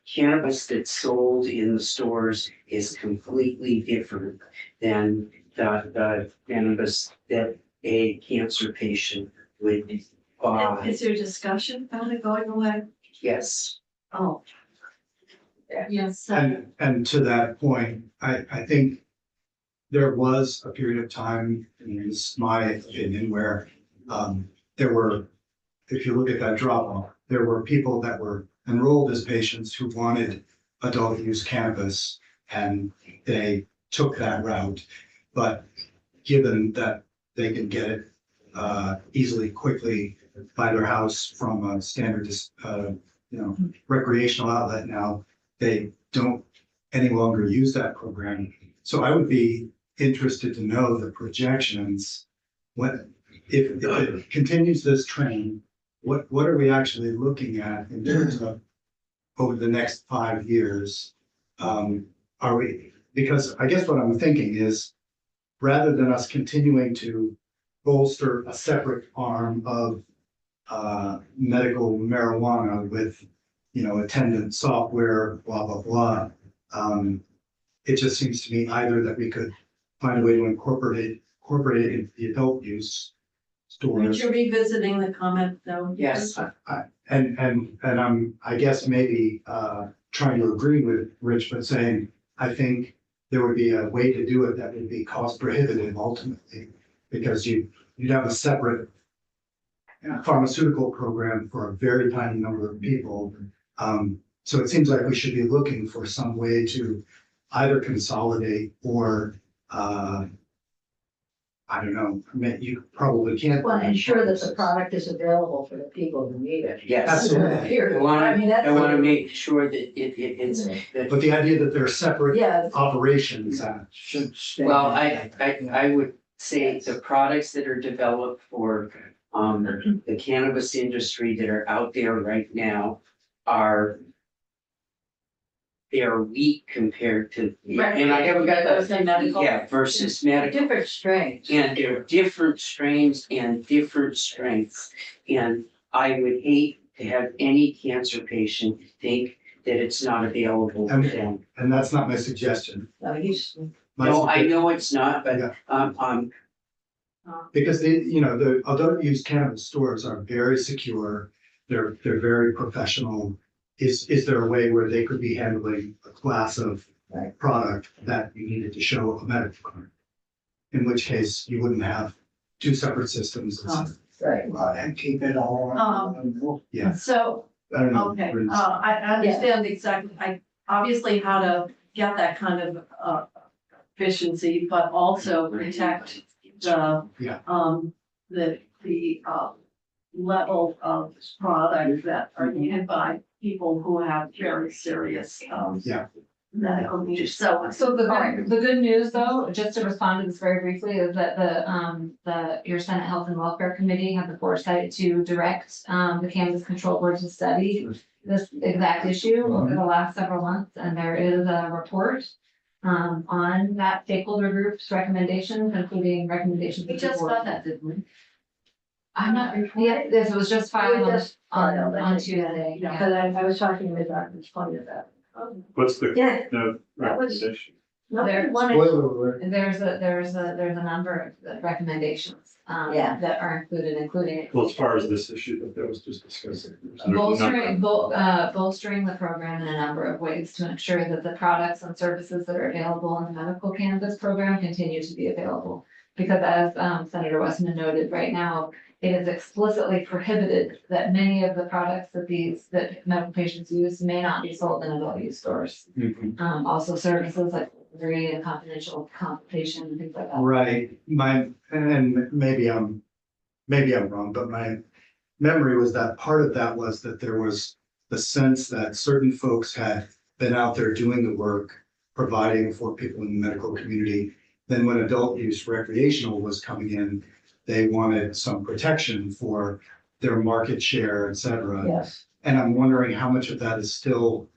cannabis that's sold in the stores is completely different than the cannabis that a cancer patient would buy. Is there discussion about it going away? Yes. Oh. Yes. And to that point, I think there was a period of time, and this is my opinion, where there were, if you look at that drop off, there were people that were enrolled as patients who wanted adult use cannabis, and they took that route. But given that they can get it easily, quickly by their house from a standard, recreational outlet now, they don't any longer use that program. So I would be interested to know the projections. What if it continues this trend? What are we actually looking at in terms of over the next 5 years? Are we, because I guess what I'm thinking is, rather than us continuing to bolster a separate arm of medical marijuana with, attendant software, blah, blah, blah. It just seems to me either that we could find a way to incorporate it into the adult use Aren't stores. you revisiting the comment though? Yes. And I'm, I guess, maybe trying to agree with Rich, but saying, I think there would be a way to do it that would be cost prohibitive ultimately, because you'd have a separate pharmaceutical program for a very tiny number of people. So it seems like we should be looking for some way to either consolidate or, I don't know, I mean, you probably can't. Well, ensure that the product is available for the people who need it. Yes. Absolutely. Period. I want I mean, to, that's. I want to make sure that it's, But the idea that they're separate Yeah. operations Should stay. well, I would say the products that are developed for the cannabis industry that are out there right now they're weak compared to, and I haven't got Those are medical. versus medical. Different strains. And there are different strains and different strengths. And I would hate to have any cancer patient think that it's not available to them. And that's not my suggestion. No, he's, No, I know it's not, but Yeah. Because the adult use cannabis stores are very secure. They're very professional. Is there a way where they could be handling a class of product that you needed to show a medical card? In which case you wouldn't have two separate systems. right. And keep it all. Yeah, So, I don't know. okay, Rich. I understand exactly, obviously how to get that kind of efficiency, but also protect the Yeah. the level of product that are needed by people who have very serious Yeah. medical needs. So The good news though, just to respond to this very briefly, is that your Senate Health and Welfare Committee had the foresight to direct the Cannabis Control Board to study this exact issue over the last several months, and there is a report on that stakeholder group's recommendations, including recommendations. we of the just board. got that, didn't we? I'm not, yeah, this was just filed We just filed it. on Tuesday. Yeah. Because I was talking with Dr. Sponge about. What's the Yeah, that was- recommendation? nobody wanted. Spoiler alert. There's a number of recommendations, Yeah. that are including. Well, as far as this issue that was just discussed. there's a number. Bolstering the program in a number of ways to ensure that the products and services that are available in the medical cannabis program continue to be available. Because as Senator Westman noted, right now, it is explicitly prohibited that many of the products that medical patients use may not be sold in adult use stores. Mhm. Also services like delivery and confidential consultation and things like that. Right, and maybe I'm wrong, but my memory was that part of that was that there was the sense that certain folks had been out there doing the work, providing for people in the medical community. Then when adult use recreational was coming in, they wanted some protection for their market share, et cetera. Yes. And I'm wondering how much of that is still.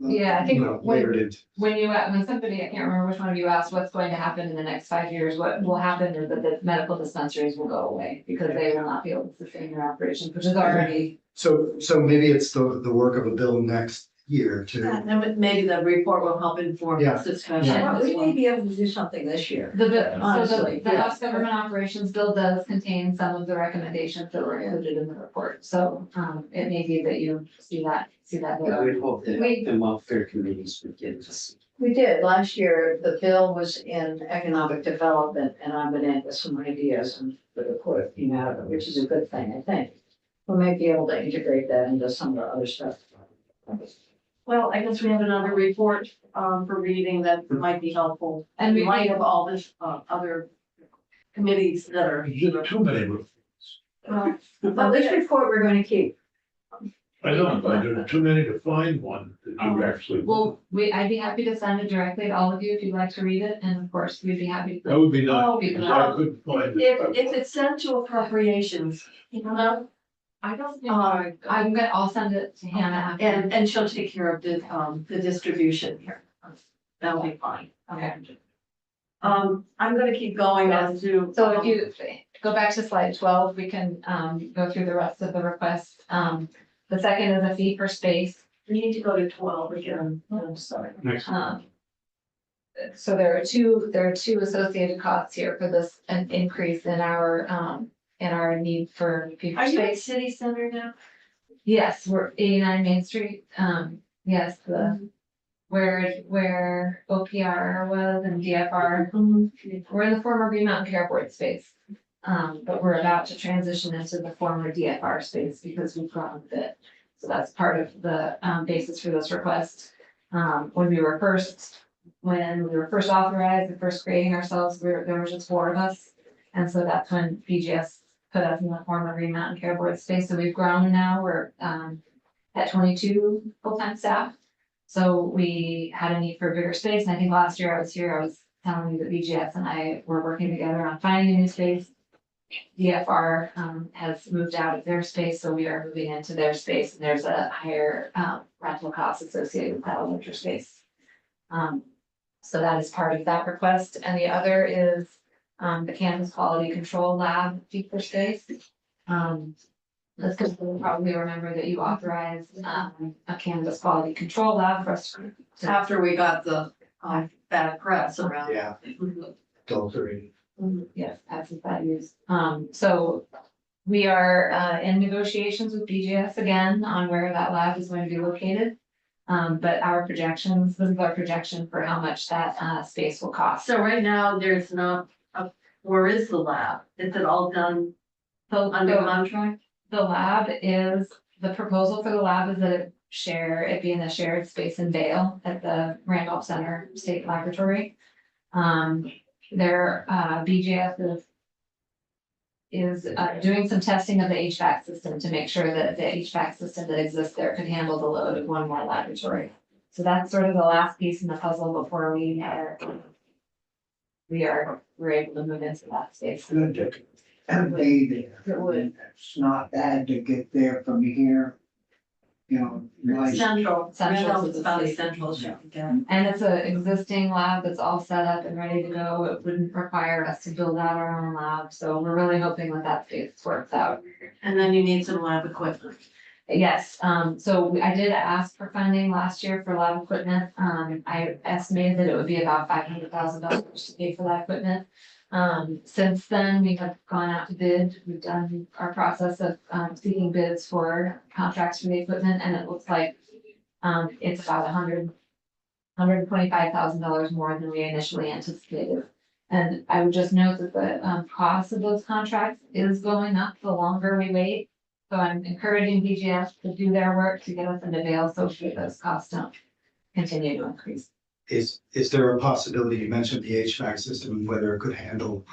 Yeah, I think Layered into. when somebody, I can't remember which one of you asked what's going to happen in the next 5 years, what will happen is that the medical dispensaries will go away because they will not be able to sustain their operations, which is already. So maybe it's the work of a bill next year to. And maybe the report will help inform Yeah. this discussion. Yeah. as We well. may be able to do something this year. Honestly, The yeah. House Government Operations Bill does contain some of the recommendations that were included in the report, so it may be that you see that. I would hope that health and welfare committees would get this. We did. Last year, the bill was in economic development and I went in with some ideas and put a quote came out of it, which is a good thing, I think. We might be able to integrate that into some of the other stuff. Well, I guess we have another report, for reading that might be helpful. And we In light of all this, other committees that are. You did too many reports. Well, this report we're going to keep. I know, but there are too many to find one that you actually. Well, I'd be happy to send it directly to all of you if you'd like to read it, and of course, we'd be happy That to. would be nice, Oh, because I couldn't find it. If it's sent to appropriations, you know, I don't know. I'll send it to Hannah after. and she'll take care of the distribution here. That'll be fine. Okay. I'm gonna keep going as to. So if you go back to slide 12, we can go through the rest of the request. The second is a fee for space. We need to go to 12 again. I'm sorry. Next. So there are two associated costs here for this, an increase in our need for fee for Are you at space. city center now? Yes, we're 89 Main Street. Yes, where OPR was and DFR. We're in the former Green Mountain Care Board space. But we're about to transition into the former DFR space because we've grown a bit. So that's part of the basis for this request. When we were first authorized and first creating ourselves, there were just 4 of us. And so that's when BGS put us in the former Green Mountain Care Board space. So we've grown now. We're at 22 full-time staff. So we had a need for a bigger space. And I think last year I was here, I was telling you that BGS and I were working together on finding a new space. DFR has moved out of their space, so we are moving into their space, and there's a higher rental cost associated with that larger space. So that is part of that request, and the other is the Campus Quality Control Lab fee for space. That's because you'll probably remember that you authorized a Campus Quality Control Lab for us to. After we got the bad press around. Yeah. Adultery. Yes, that's what that is. So we are in negotiations with BGS again on where that lab is going to be located. But our projections, this is our projection for how much that space will cost. So right now, there's not, where is the lab? Is it all done So under contract? the lab is, the proposal for the lab is that it be in a shared space in Vail at the Randolph Center State Laboratory. BGS is doing some testing of the HVAC system to make sure that the HVAC system that exists there could handle the load of one more laboratory. So that's sort of the last piece in the puzzle before we're able to move into that space. Good to be there. It's not bad to get there from here. You know, nice. Central, Central Randolph to the Valley city. Central, yeah. And it's an existing lab that's all set up and ready to go. It wouldn't require us to build out our own lab. So we're really hoping that that space works out. And then you need some lab equipment. Yes, so I did ask for funding last year for lab equipment. I estimated that it would be about $500,000 to pay for that equipment. Since then, we have gone out to bid. We've done our process of seeking bids for contracts for the equipment, and it looks like it's about $125,000 more than we initially anticipated. And I would just note that the cost of those contracts is going up the longer we wait. So I'm encouraging BGS to do their work to get us into Vail so that those costs don't continue to increase. Is there a possibility, you mentioned the HVAC system and whether it could handle,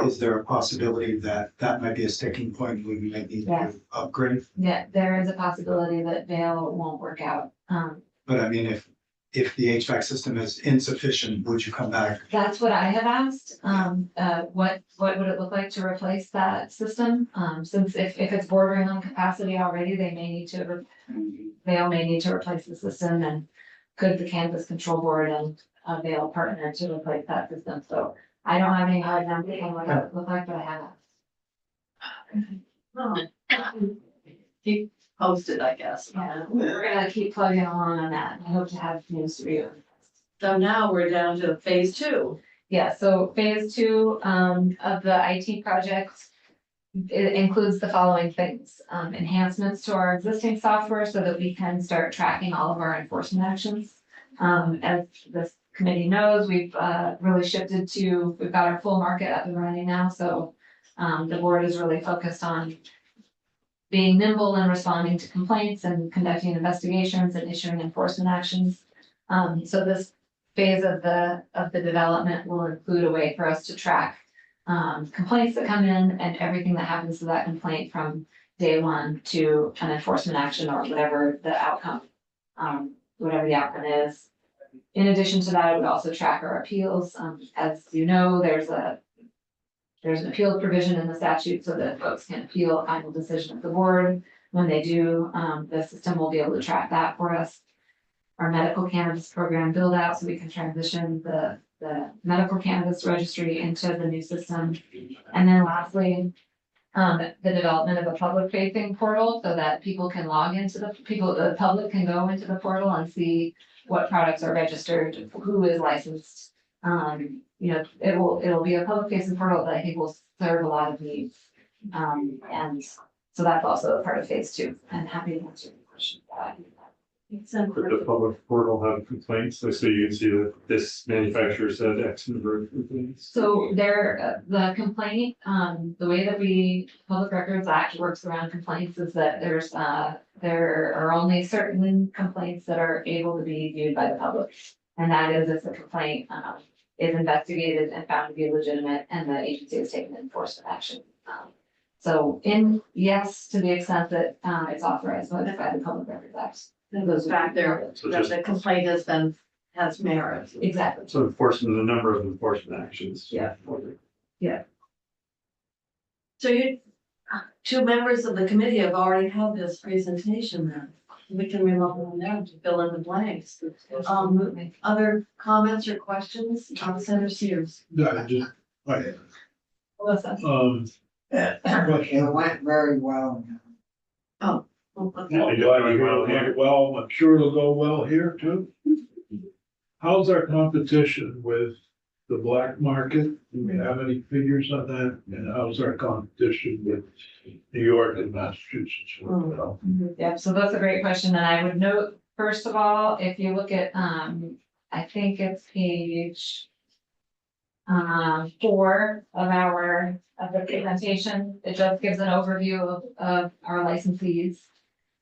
is there a possibility that might be a sticking point where we might need Yes. to upgrade? Yeah, there is a possibility that Vail won't work out. But I mean, if the HVAC system is insufficient, would you come back? That's what I have asked. What would it look like to replace that system? Since if it's bordering on capacity already, Vail may need to replace the system, and could the Campus Control Board and Vail partner to replace that system? So I don't have any hard numbers on what it would look like, but I have asked. Keep posted, I guess. Yeah, we're gonna keep plugging along on that. I hope to have news for you. So now we're down to phase 2. Yeah, so phase 2 of the IT project, it includes the following things. Enhancements to our existing software so that we can start tracking all of our enforcement actions. As this committee knows, we've really shifted to, we've got our full market up and running now, so the board is really focused on being nimble and responding to complaints and conducting investigations and issuing enforcement actions. So this phase of the development will include a way for us to track complaints that come in and everything that happens to that complaint from day one to an enforcement action or whatever the outcome is. In addition to that, it would also track our appeals. As you know, there's an appeal provision in the statute so that folks can appeal a final decision of the board. When they do, the system will be able to track that for us. Our medical cannabis program build out so we can transition the medical cannabis registry into the new system. And then lastly, the development of a public facing portal so that people can log into the public can go into the portal and see what products are registered, who is licensed. It'll be a public facing portal that I think will serve a lot of needs. And so that's also a part of phase 2. I'm happy to answer any questions about that. Could the public portal have complaints? So you can see that this manufacturer said X number of complaints. So the complaint, the way that Public Records Act works around complaints is that there are only certain complaints that are able to be viewed by the public. And that is if the complaint is investigated and found to be legitimate and the agency has taken enforcement action. So yes, to the extent that it's authorized by the Public Records Act. It goes back there, So that just- the complaint has merit. Exactly. So enforcement, the number of enforcement actions. Yeah. So two members of the committee have already had this presentation then. We can rely on them to fill in the blanks. Other comments or questions on Senator Sears? Yeah, just, Melissa? It went very well. well, I'm sure it'll go well here too. How's our competition with the black market? Do we have any figures on that? And how's our competition with New York and Massachusetts? Yeah, so that's a great question, and I would note, first of all, if you look at, I think it's page 4 of the presentation, it just gives an overview of our licensees.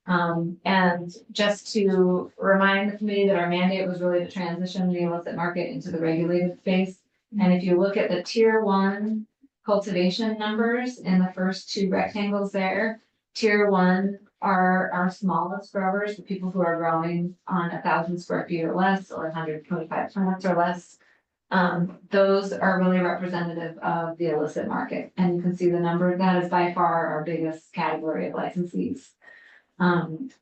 And just to remind the committee that our mandate was really to transition the illicit market into the regulated space. And if you look at the tier 1 cultivation numbers in the first 2 rectangles there, tier 1 are our smallest growers, the people who are growing on 1,000 square feet or less, or 125 plants or less. Those are really representative of the illicit market. And you can see the number, that is by far our biggest category of licensees.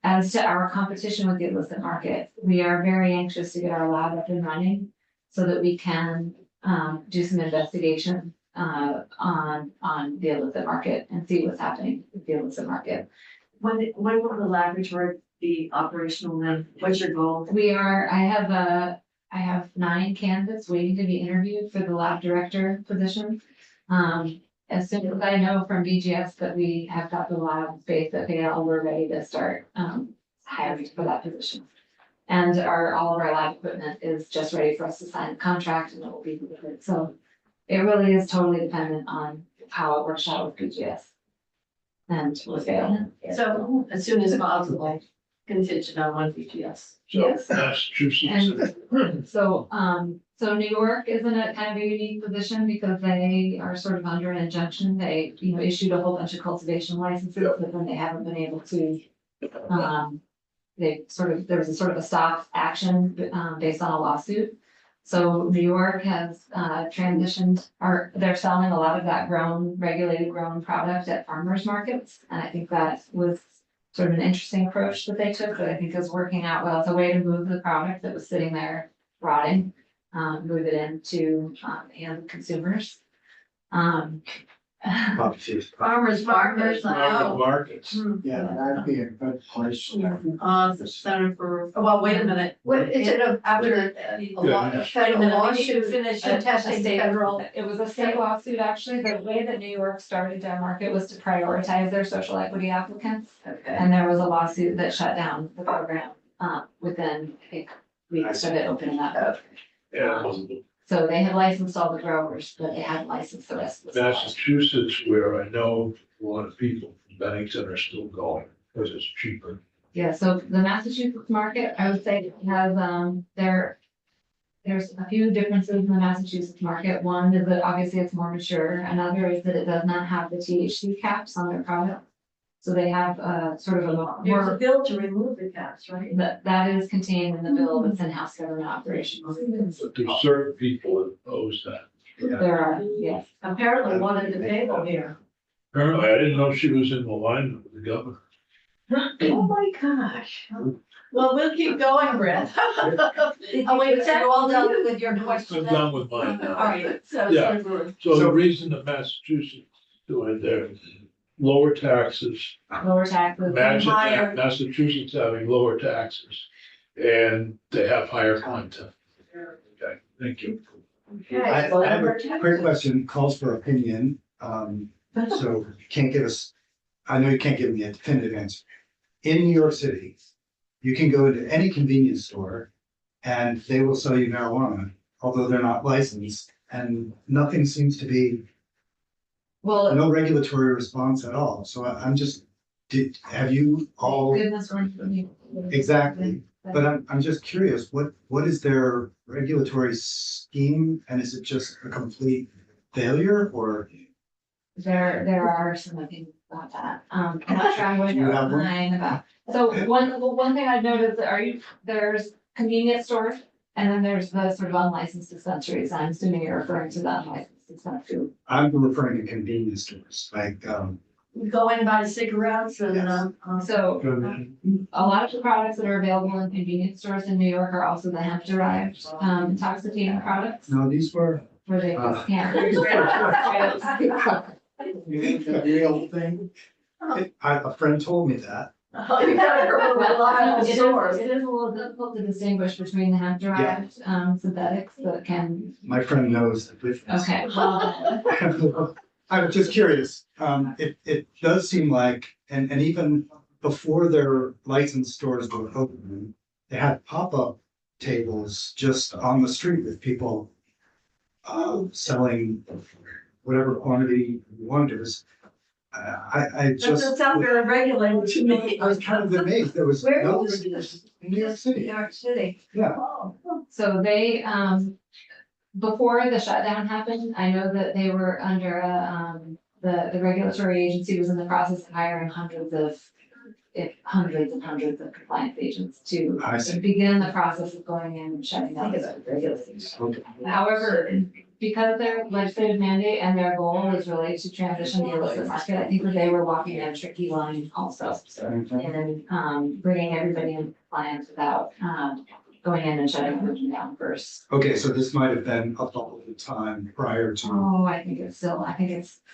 As to our competition with the illicit market, we are very anxious to get our lab up and running so that we can do some investigation on the illicit market and see what's happening with the illicit market. When will the laboratory be operational then? What's your goal? I have 9 candidates waiting to be interviewed for the lab director position. As soon as I know from BGS that we have got the lab space at Vail, we're ready to start hiring for that position. And all of our lab equipment is just ready for us to sign a contract and it will be delivered. So it really is totally dependent on how it works out with BGS and with Vail. So as soon as possible, contingent on one BGS. Yes. Massachusetts. And so New York is in a kind of a unique position because they are sort of under an injunction. They, issued a whole bunch of cultivation licenses, but then they haven't been able to, there was a sort of a stop action, based on a lawsuit. So New York has, transitioned, they're selling a lot of that regulated grown product at farmers markets. And I think that was sort of an interesting approach that they took that I think is working out well. It's a way to move the product that was sitting there rotting, move it into the hands of consumers. Farmers markets. Markets. Yeah, that'd be a good place. The Center for, well, wait a minute. Is it after A federal lawsuit, finish testing federal? It was a state lawsuit, actually. The way that New York started their market was to prioritize their social equity applicants. And there was a lawsuit that shut down the program, within, I think, weeks of it opening up. And So they had licensed all the growers, but they hadn't licensed the rest of the suppliers. Massachusetts, where I know a lot of people from Bennington are still going, because it's cheaper. Yeah, so the Massachusetts market, I would say has, there's a few differences in the Massachusetts market. One is that obviously it's more mature. Another is that it does not have the THC caps on their product. So they have, sort of a There's a more, bill to remove the caps, right? that is contained in the bill that's in House Government Operations. But there's certain people that oppose that. There are, yes. Apparently one at the table here. Apparently, I didn't know she was in alignment with the governor. Oh my gosh. Well, we'll keep going, Brett. Oh, wait, is that all done with your question? I'm done with mine now. All right, so. Yeah. So the reason that Massachusetts is doing their lower taxes, Lower taxes. imagine higher. that Massachusetts having lower taxes, and they have higher content. Okay, thank you. I have a quick question, calls for opinion, so can't give us, I know you can't give me a definitive answer. In New York City, you can go to any convenience store and they will sell you marijuana, although they're not licensed, and nothing seems to be, Well, no regulatory response at all, so I'm just, have you all, goodness, we're. exactly, but I'm just curious, what is their regulatory scheme, and is it just a complete failure, or? There are some opinions about that. I'm not sure I'm going You to have one? opine about. So one thing I've noticed, there's convenience stores and then there's the sort of unlicensed dispensaries. I'm assuming you're referring to the unlicensed dispensary. I'm referring to convenience stores, like, We go in and buy cigarettes and, So a lot of the products that are available in convenience stores in New York are also the hemp derived intoxicating products no, these were. where they just can't. The real thing. A friend told me that. you gotta go with a lot of stores. It is a little difficult to distinguish between the hemp derived synthetics that can, My friend knows the difference. okay, well, I'm just curious, it does seem like, and even before their licensed stores were open, they had pop-up tables just on the street with people selling whatever quantity you wanted. It was, I That just. doesn't sound very regulated to me. I was kind of amazed, there was Where no was regulation this? in New York City, New York City. yeah. Oh. so they, before the shutdown happened, I know that they were under the regulatory agency was in the process of hiring hundreds and hundreds of compliance agents to I see. begin the process of going in and shutting down the regulations. However, because of their legislative mandate and their goal is really to transition the illicit market, I think that they were walking a tricky line also. And bringing everybody in compliance without going in and shutting everything down first. Okay, so this might have been up all the time prior to. Oh, I think it's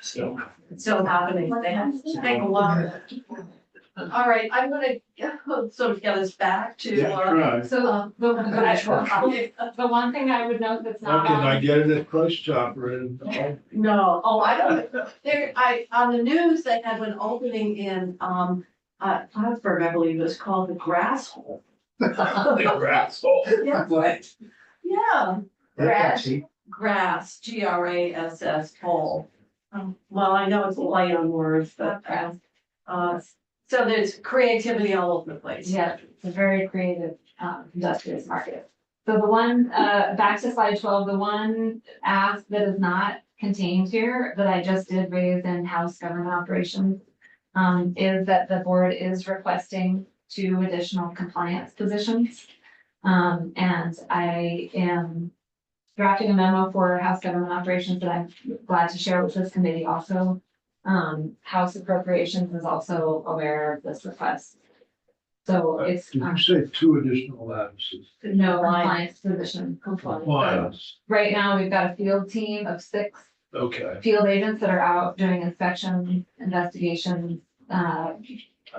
Still. It's still happening. They have to take a while. All right, I'm gonna sort of get us back to. Yeah, try. so the one thing I would note that's How not can I on, get it at Price Chopper and? No, oh, I don't, on the news, they had an opening in, Plattsburgh, I believe it was called the Grass Hole. The grass hole. Yeah. What? Yeah, That's catchy. grass, GRASS hole. Well, I know it's a light on words, but, so there's creativity all over the place. yeah, it's a very creative, industrious market. So the one, back to slide 12, the one ask that is not contained here that I just did raise in House Government Operations is that the board is requesting 2 additional compliance positions. And I am drafting a memo for House Government Operations that I'm glad to share with this committee also. House Appropriations is also aware of this request. So it's Did you say 2 additional offices? no compliance position. Compliance, Right now, we've got a field team of 6 okay. field agents that are out doing inspection, investigations.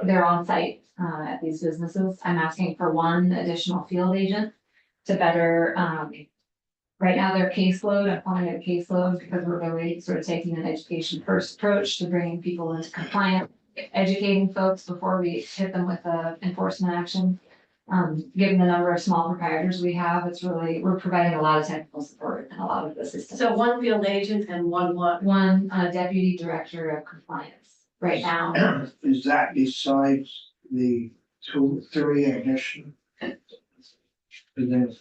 They're on site at these businesses. I'm asking for 1 additional field agent to better, right now their caseload, I'm calling it a caseload because we're really sort of taking an education first approach to bringing people into compliance, educating folks before we hit them with enforcement action. Given the number of small proprietors we have, we're providing a lot of technical support and a lot of assistance. So one field agent and one what? One deputy director of compliance right now. Is that besides the 3 additional? And then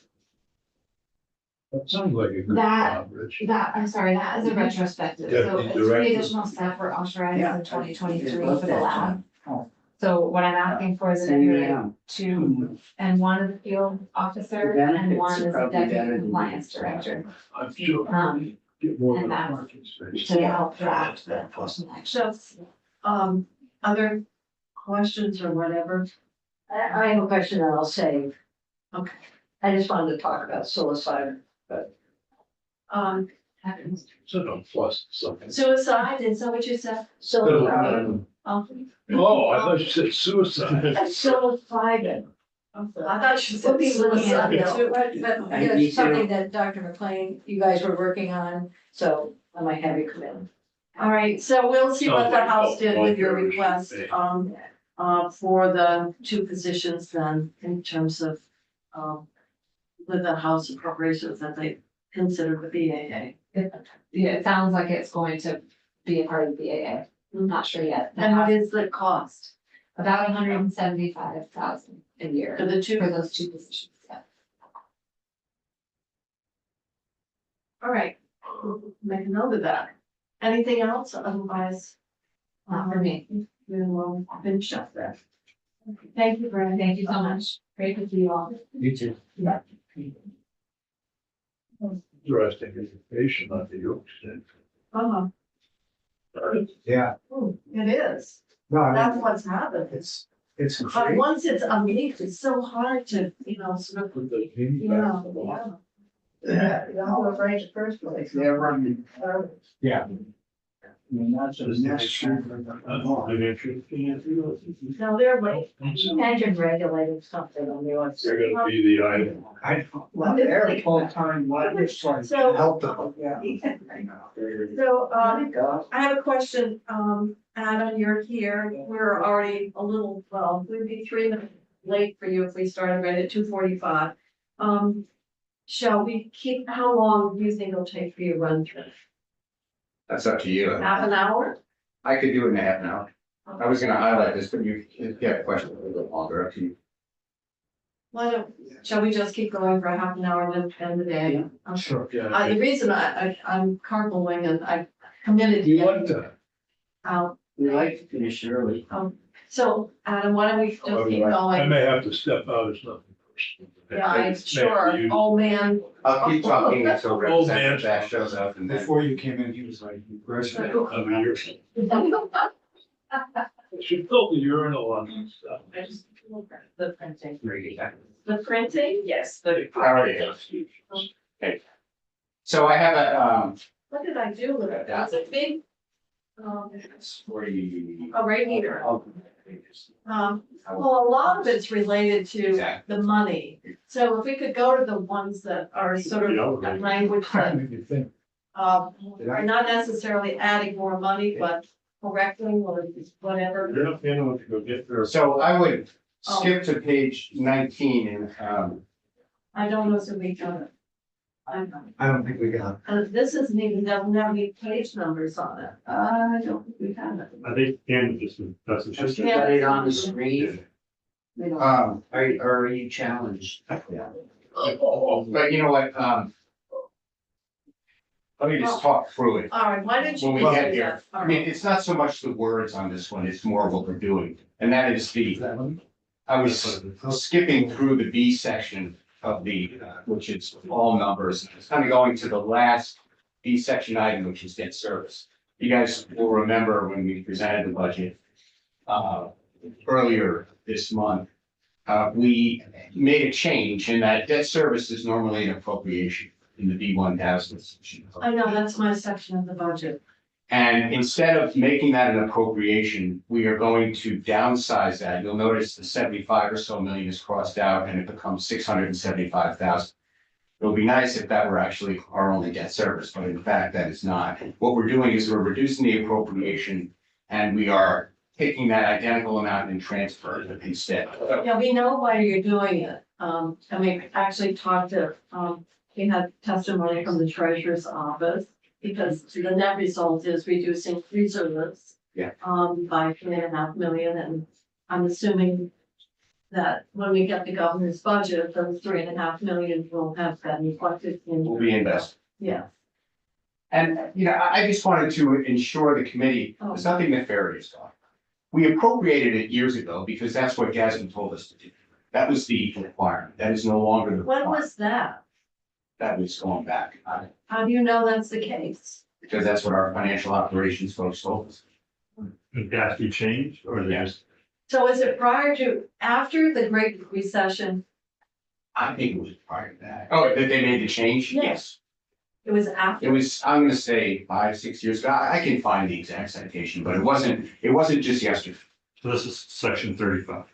That sounds like a good That- job, Rich. I'm sorry, that is a retrospective, so Deputy it's the director. additional staff were authorized Yeah. in 2023 Yeah, for the okay. lab. Oh. So what I'm asking for is a Same deputy now. two, and one is a field officer, The and benefits one are is a probably better deputy than compliance these. director, I'm sure. Get more than and a that's parking space. to help draft the enforcement actions. Other questions or whatever? I have a question that I'll save. Okay. I just wanted to talk about psilocybin. Um, So don't fuss something. suicide, is that what you said? Psilocybin. Oh, I thought you said suicide. Psilocybin. I thought you said We'll be looking at it suicide. too, but Me it's too. something that Dr. McLean, you guys were working on, so I might have you come in. All right, so we'll see what the Sounds like House did with your both request, should be. for the 2 positions then, in terms of, with the House appropriations that they consider the BAA. Yeah, it sounds like it's going to be a part of the BAA. I'm not sure yet. And what is the cost About 175,000 a year for the 2? for those 2 positions, yeah. All right, make a note of that. Anything else? Otherwise, Not for me. we will finish up there. Thank you, Brenda. Thank you so much. Great to see you all. You too. Interesting information on the York State. Yeah, It is. no, I That's mean, what's happened. it's But great. once it's unleashed, it's so hard to, sort of, Put the meaning yeah, back to the law. yeah. Yeah, You know, we're afraid of first place. they're running. Yeah. I mean, that's a necessary. No, they're waiting. Imagine regulating something on the other side. They're gonna be the item. I, well, they're full-time legislature. So- Help them, yeah. So, I have a question, Adam, you're here, we're already a little, well, we'd be 3 minutes late for you if we started right at 2:45. Shall we keep, how long do you think it'll take for you to run through? That's up to you. Half an hour? I could do it in a half an hour. I was gonna highlight this, but you have a question a little bit longer, up to you. Why don't, shall we just keep going for a half an hour and then end the day? Okay. Sure. Yeah. The reason I'm carpooling and I committed to You like getting that? out, We like to finish early. so Adam, why don't we just keep I going? may have to step out, it's nothing personal. Yeah, I'm Maybe sure, you- old man. I'll keep talking until Old man. Representative Bash shows up and then. Before you came in, he was like, "Gross." I mean, you're, should fill the urinal on and stuff. I just, the printing. Very good. The printing, yes, the. How are you? So I have a, What did I do with it? That's a big. it's 40. Oh, right here. Oh, Well, a lot of it's related to Exactly. the money. So if we could go to the ones that are sort of language that, You think? are not necessarily adding more money, but correcting or whatever. You're not feeling what to go get there. So I would skip to page 19 and, I don't know if we got it. I don't think we got. This isn't even, doesn't have any page numbers on it. I don't think we have it. I think Ken just, that's what she Just said. got it on the screen. We don't- Are you challenged? but you know what, let me just talk through it. All right, why don't you? When we do get that? here, All I mean, right. it's not so much the words on this one, it's more what we're doing. And that is I was skipping through the B section of the, which is all numbers. It's kind of going to the last B section item, which is debt service. You guys will remember when we presented the budget earlier this month, we made a change in that debt service is normally an appropriation in the B-1000 section. I know, that's my section of the budget. And instead of making that an appropriation, we are going to downsize that. You'll notice the 75 or so million is crossed out and it becomes 675,000. It would be nice if that were actually our only debt service, but in fact, that is not. What we're doing is we're reducing the appropriation and we are taking that identical amount and transferring it instead. Yeah, we know why you're doing it. And we actually talked to, we had testimony from the treasurer's office. Because the net result is reducing reserves. Yeah. By $3.5 million, and I'm assuming that when we get the governor's budget, those $3.5 million will have been reflected in. Will be invested. Yeah. And, I just wanted to ensure the committee, there's nothing nefarious going on. We appropriated it years ago because that's what Jasmine told us to do. That was the requirement. That is no longer the. When requirement. was that? That was going back, How do you know that's the case? because that's what our financial operations folks told us. Did that be changed or there's? So is it prior to, after the Great Recession? I think it was prior to that. Oh, that they made the change? Yeah. Yes. It was after. It was, I'm gonna say 5-6 years ago. I can find the exact citation, but it wasn't just yesterday. So this is section 35.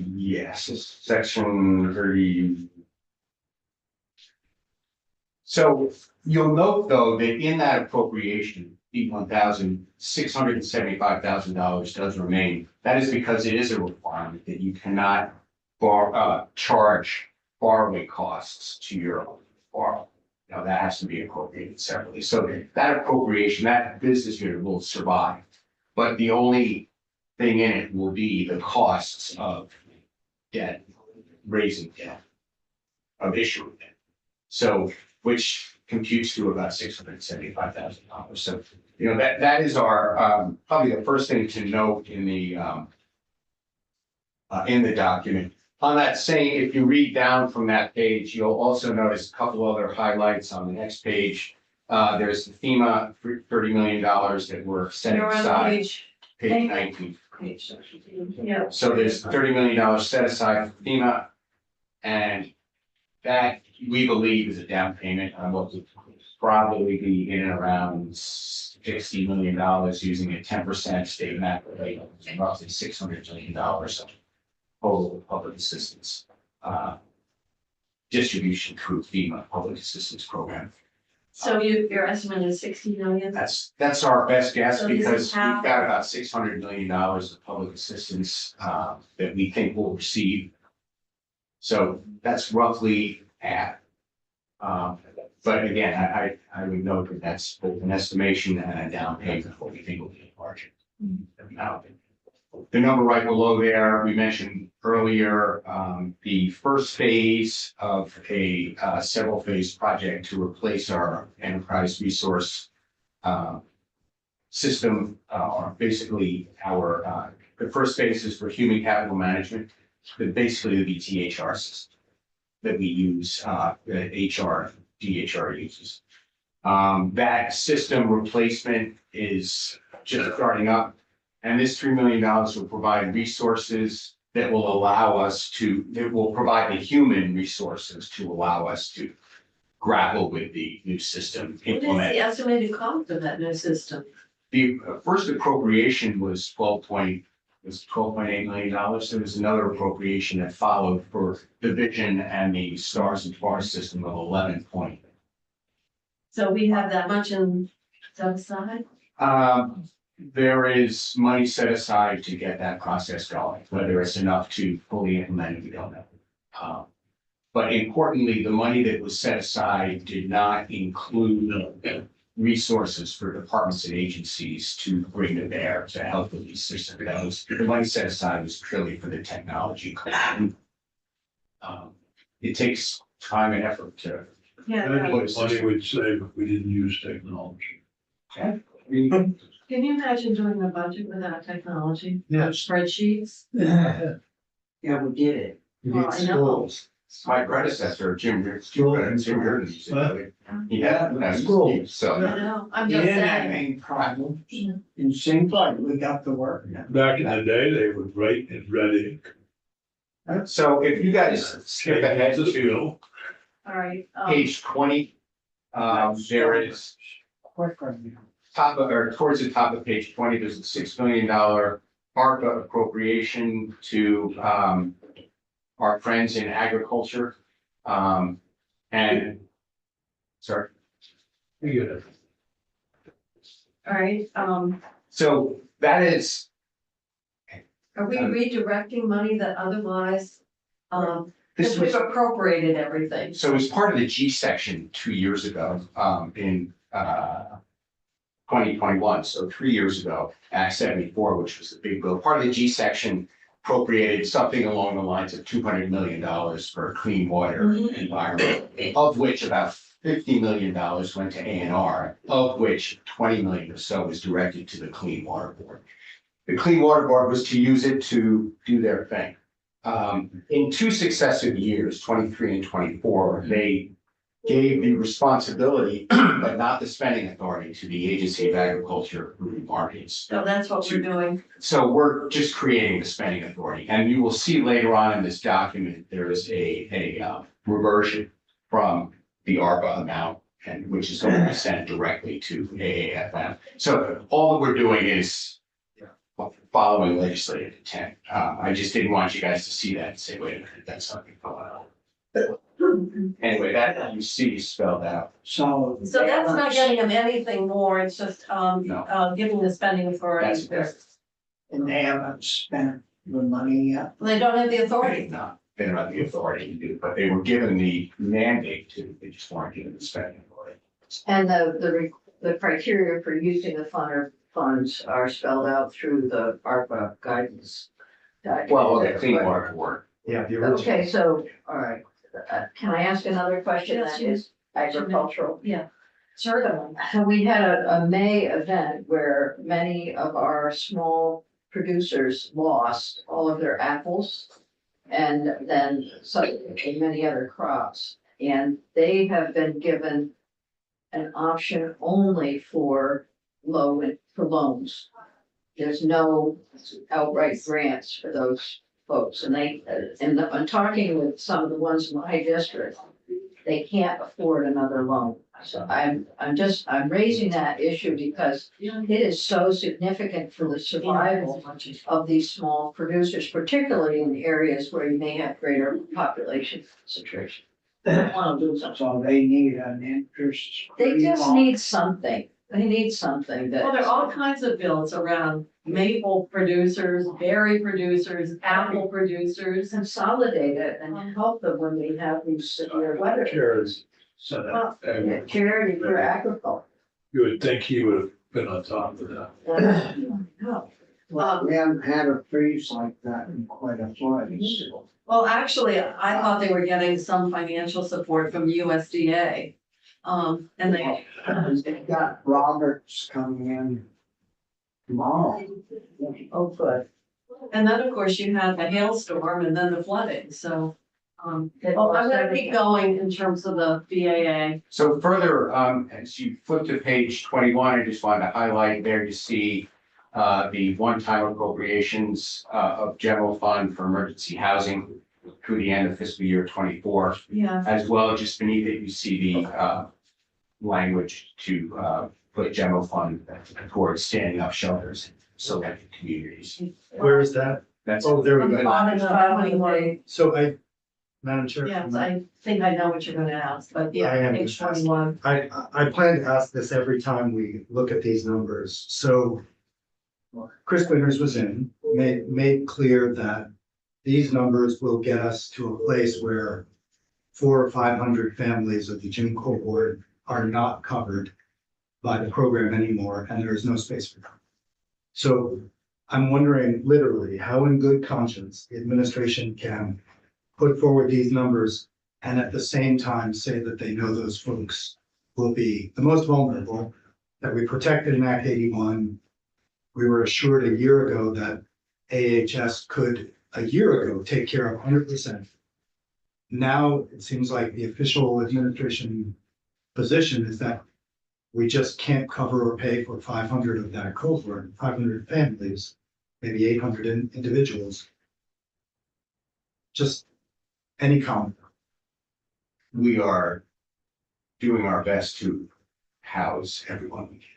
Yes, it's section 30. So you'll note though, that in that appropriation, the $1,675,000 does remain. That is because it is a requirement that you cannot charge borrowing costs to your borrower. Now that has to be appropriated separately. So that appropriation, that business unit will survive. But the only thing in it will be the costs of debt, raising debt, of issuing debt. So, which computes to about $675,000. So, that is our, probably the first thing to note in the document. On that same, if you read down from that page, you'll also notice a couple other highlights on the next page. There's the FEMA $30 million that we're setting You're on aside, page 19. Yeah. So there's $30 million set aside for FEMA. And that, we believe, is a down payment on what would probably be in and around $60 million using a 10% state map rate, roughly $600 million of total public assistance distribution through FEMA public assistance program. So your estimate is 60 million? That's our best guess So this is because we've half- got about $600 million of public assistance that we think we'll receive. So that's roughly half. But again, I would note that that's both an estimation and a down payment of what we think will be a margin. Now, the number right below there, we mentioned earlier, the first phase of a several phase project to replace our enterprise resource system, or basically our, the first phase is for human capital management, but basically the THR system that we use, the DHR uses. That system replacement is just starting up. And this $3 million will provide resources that will allow us to, that will provide the human resources to allow us to grapple with the new system, What is implement. the estimated cost of that new system? The first appropriation was $12.8 million. There was another appropriation that followed for the vision and the stars and bars system of 11 point. So we have that much in set aside? There is money set aside to get that process going. Whether it's enough to fully implement it, we don't know. But importantly, the money that was set aside did not include resources for departments and agencies to bring to bear to help with these systems. That was, the money set aside was purely for the technology. It takes time and effort to. Yeah. That's what money we'd save if we didn't use technology. Can you imagine doing a budget without technology? Yeah. Spreadsheets? Yeah, we did it. Well, I know. My predecessor, Jim Reardon, he had Schools. so. I know, I'm Yeah, just that saying. main problem. It seems like we got the work. Back in the day, they would write in red ink. So if you guys skip ahead This to bill, All right. page 20, there is top of, or towards the top of page 20, there's a $6 million ARPA appropriation to our friends in agriculture. And sorry. we get it. All right, So That is, Are we redirecting money that otherwise, this because we've was, appropriated everything? so as part of the G section 2 years ago, in 2021, so 3 years ago, Act 74, which was the big bill, part of the G section appropriated something along the lines of $200 million for a clean water environment, of which about $50 million went to A&R, of which 20 million or so was directed to the Clean Water Board. The Clean Water Board was to use it to do their thing. In 2 successive years, 23 and 24, they gave the responsibility, but not the spending authority, to the Agency of Agriculture and Markets. So that's what we're doing. So we're just creating the spending authority, and you will see later on in this document, there is a reversion from the ARPA amount, and which is going to be sent directly to AAFM. So all that we're doing is following legislative intent. I just didn't want you guys to see that and say, wait a minute, that's something going on. Anyway, that you see spelled out. So. So that's not getting them anything more, it's just, No. giving the spending authority. That's And they haven't spent the money yet. They don't have the authority. not, they don't have the authority to do, but they were given the mandate to, they just weren't given the spending authority. And the criteria for using the funds are spelled out through the ARPA guidance. Well, okay, Clean Water Board. Yeah, the original. Okay, so, all right, can I ask another question Yes, that you- is agricultural? Yeah. Certainly. So we had a May event where many of our small producers lost all of their apples and then subsequently many other crops. And they have been given an option only for loans. There's no outright grants for those folks. And I'm talking with some of the ones in my district, they can't afford another loan. So I'm raising that issue because it is so significant for the survival of these small producers, particularly in the areas where you may have greater population concentration. They don't want to lose them. So they need an interest. They just need something. They need something that. Well, there are all kinds of bills around maple producers, berry producers, apple producers. Consolidate it and help them when we have these severe weather. Chairs, Senate, and Charity for agriculture. you would think he would have been on top of that. No. We haven't had a freeze like that in quite a while. Well, actually, I thought they were getting some financial support from USDA. And they, They've got Roberts coming in tomorrow. Oh, good. and then, of course, you had the hailstorm and then the flooding, so. Well, I'm gonna keep going in terms of the BAA. So further, as you flip to page 21, I just wanted to highlight there, you see the one-time appropriations of general fund for emergency housing through the end of fiscal year 24, Yeah. as well as just beneath it, you see the language to put general fund towards standing up shelters in selected communities. Where is that? That's Oh, there On we the go. bottom of 21. So Madam Chair. Yes, I think I know what you're gonna ask, but I yeah, am page gonna ask. 21. I plan to ask this every time we look at these numbers. So Chris Winters was made clear that these numbers will get us to a place where 400 or 500 families of the Jim cohort are not covered by the program anymore, and there is no space for them. So I'm wondering literally how in good conscience the administration can put forward these numbers and at the same time say that they know those folks will be the most vulnerable, that we protected in Act 81. We were assured a year ago that AHS could, a year ago, take care of 100%. Now, it seems like the official administration position is that we just can't cover or pay for 500 of that cohort, 500 families, maybe 800 individuals. Just any comment? We are doing our best to house everyone we can.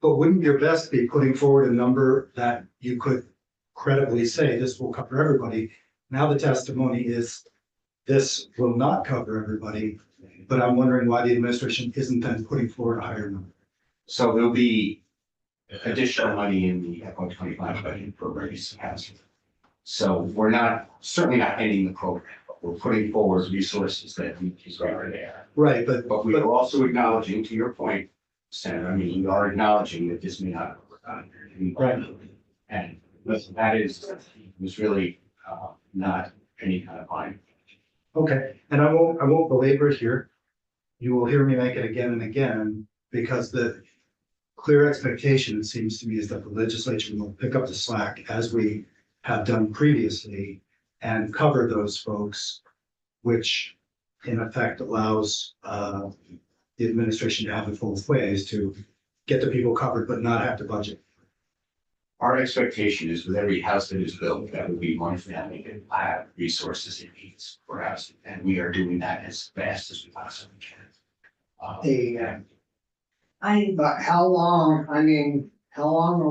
But wouldn't your best be putting forward a number that you could credibly say this will cover everybody? Now the testimony is this will not cover everybody, but I'm wondering why the administration isn't then putting forward a higher number. So there'll be additional money in the FY 25 budget for emergency housing. So we're certainly not ending the program, but we're putting forward resources that we can already there. Right, But we are also acknowledging, to your point, Senator, I mean, we are acknowledging that this may not work on. Right. And that was really not any kind of fine. okay, and I won't belabor it here. You will hear me make it again and again, because the clear expectation, it seems to me, is that the legislature will pick up the slack as we have done previously and cover those folks, which in effect allows the administration to have it both ways, to get the people covered but not have to budget. Our expectation is with every house that is built, that would be one family that will have resources it needs for housing, and we are doing that as fast as we possibly can. But how long are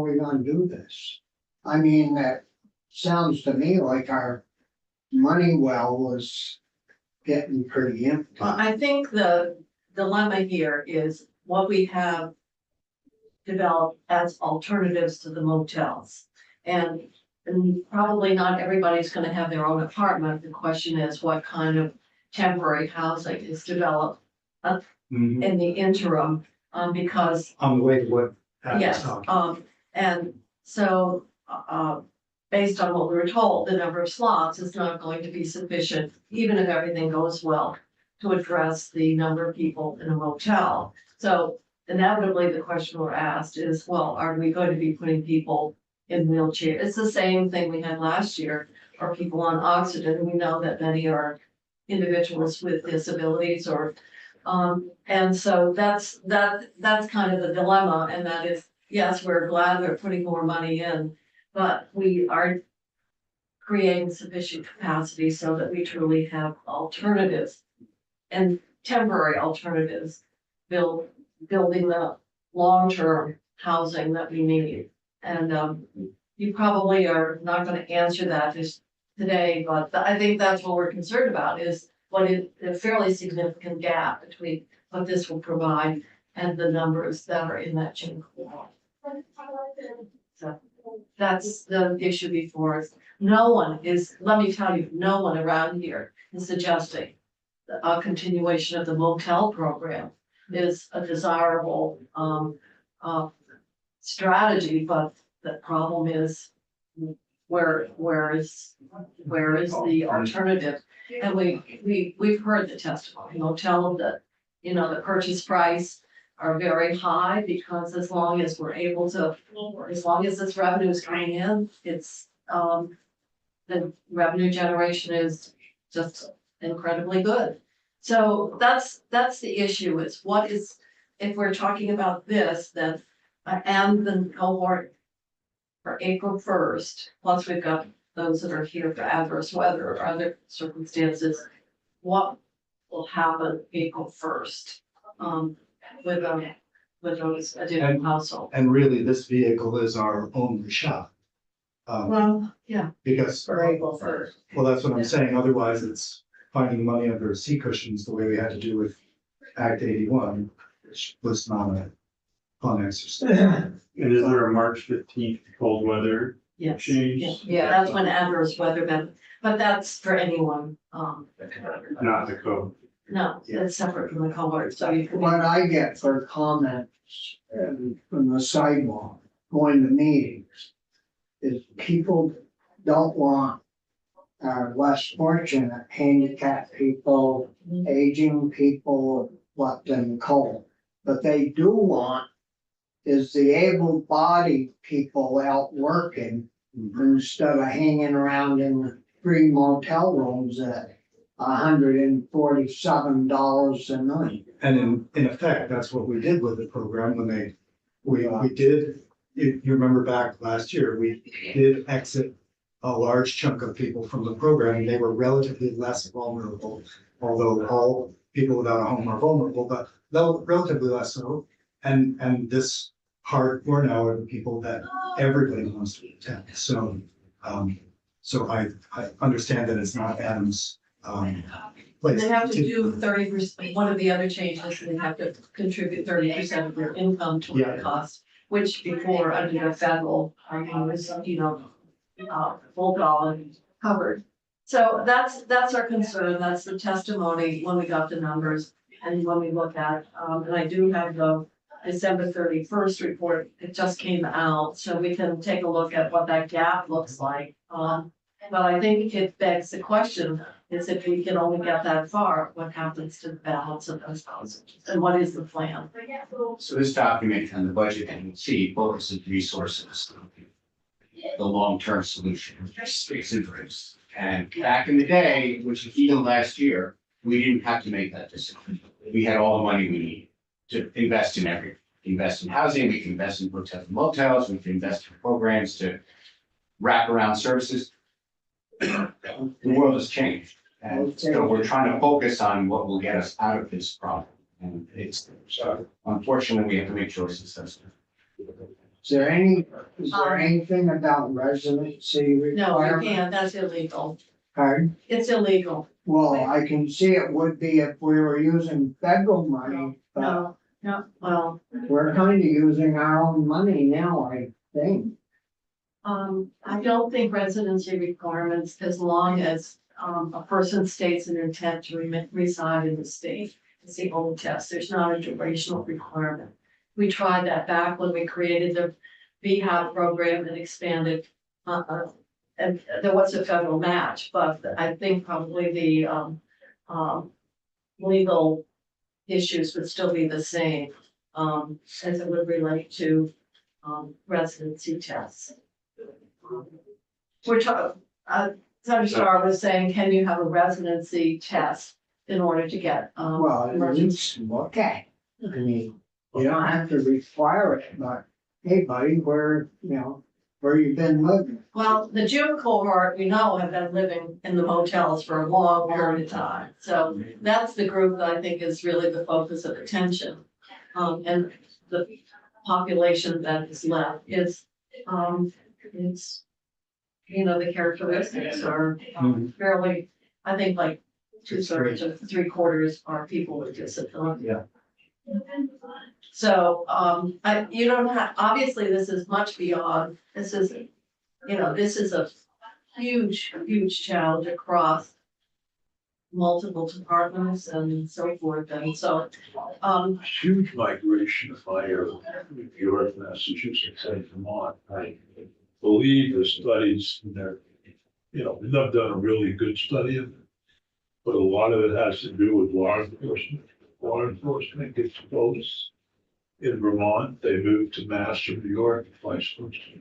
we gonna do this? I mean, that sounds to me like our money well was getting pretty empty. Well, I think the dilemma here is what we have developed as alternatives to the motels. And probably not everybody's gonna have their own apartment. The question is what kind of temporary housing is developed in the interim, because On the way to what Pat was yes, talking. and so, based on what we were told, the number of slots is not going to be sufficient, even if everything goes well, to address the number of people in a motel. So inevitably, the question we're asked is, well, are we going to be putting people in wheelchairs? It's the same thing we had last year, or people on oxygen. We know that many are individuals with disabilities or, and so that's kind of the dilemma, and that is, yes, we're glad we're putting more money in, but we are creating sufficient capacity so that we truly have alternatives and temporary alternatives, building the long-term housing that we need. And you probably are not going to answer that just today, but I think that's what we're concerned about, is what is a fairly significant gap between what this will provide and the numbers that are in that chain. So that's the issue before us. No one is, let me tell you, no one around here is suggesting a continuation of the motel program is a desirable strategy, but the problem is where is the alternative? And we've heard the testimony, motel that, the purchase price are very high, because as long as we're able to, as long as this revenue is coming in, it's the revenue generation is just incredibly good. So that's the issue, is what is, if we're talking about this, then and the cohort for April 1st, plus we've got those that are here for adverse weather or other circumstances, what will happen April 1st with those additional households? And really, this vehicle is our only shot. Well, yeah, Because, For April 1st. well, that's what I'm saying, otherwise it's finding money under sea cushions the way we had to do with Act 81, which was not a fun exercise. And is there a March 15th cold weather yes, change? yeah, that's when adverse weather, but that's for anyone, Not the code. no, it's separate from the cohort, so you can. What I get for comments from the sidewalk, going to meetings, is people don't want less fortunate handicapped people, aging people left in the cold. But they do want is the able-bodied people out working instead of hanging around in 3 motel rooms at $147 a night. And in effect, that's what we did with the program when we did, you remember back last year, we did exit a large chunk of people from the program. They were relatively less vulnerable, although all people without a home are vulnerable, but relatively less so. And this hardcore now are the people that everybody wants to protect. So, so I understand that it's not Adam's, place. They have to do 30%, one of the other changes, they have to contribute 30% of their income to the cost which before under the federal, was, full dollar covered. So that's our concern, that's the testimony when we got the numbers and when we look at, and I do have the December 31st report, it just came out, so we can take a look at what that gap looks like. But I think it begs the question, is if we can only get that far, what happens to the balance of those houses? And what is the plan? So this document and the budget, and you see, focuses resources, the long-term solution, space interest. And back in the day, which even last year, we didn't have to make that decision. We had all the money we need to invest in everything. Invest in housing, we can invest in hotels and motels, we can invest in programs to wrap around services. The world has changed. And so we're trying to focus on what will get us out of this problem. And it's, unfortunately, we have to make choices. Is there anything about residency No, we requirement? can't, that's illegal. Pardon? It's illegal. Well, I can see it would be if we were using federal money, but No, no, well, we're kind of using our own money now, I think. I don't think residency requirements, as long as, a person states an intent to reside in the state. It's the old test. There's not a durational requirement. We tried that back when we created the VHAB program and expanded, and there was a federal match, but I think probably the, legal issues would still be the same, as it would relate to, residency tests. We're talking, Senator Starr was saying, can you have a residency test in order to get, Well, at emergency? least look at it. I mean, you don't have to require it, but hey, buddy, where you've been living? Well, the June cohort, we know, have been living in the motels for a long period of time. So that's the group that I think is really the focus of attention. And the population that is left is, it's, the characteristics are fairly, I think like 2/3 to 3/4 are people with disability. Yeah. So, you don't have, obviously, this is much beyond, this is a huge, huge challenge across multiple departments and so forth, and so, Huge migration of fire in York, Massachusetts, and Vermont. I believe the studies, they're, we've not done a really good study of it. But a lot of it has to do with law enforcement. Law enforcement gets close. In Vermont, they moved to Mass or New York, vice versa.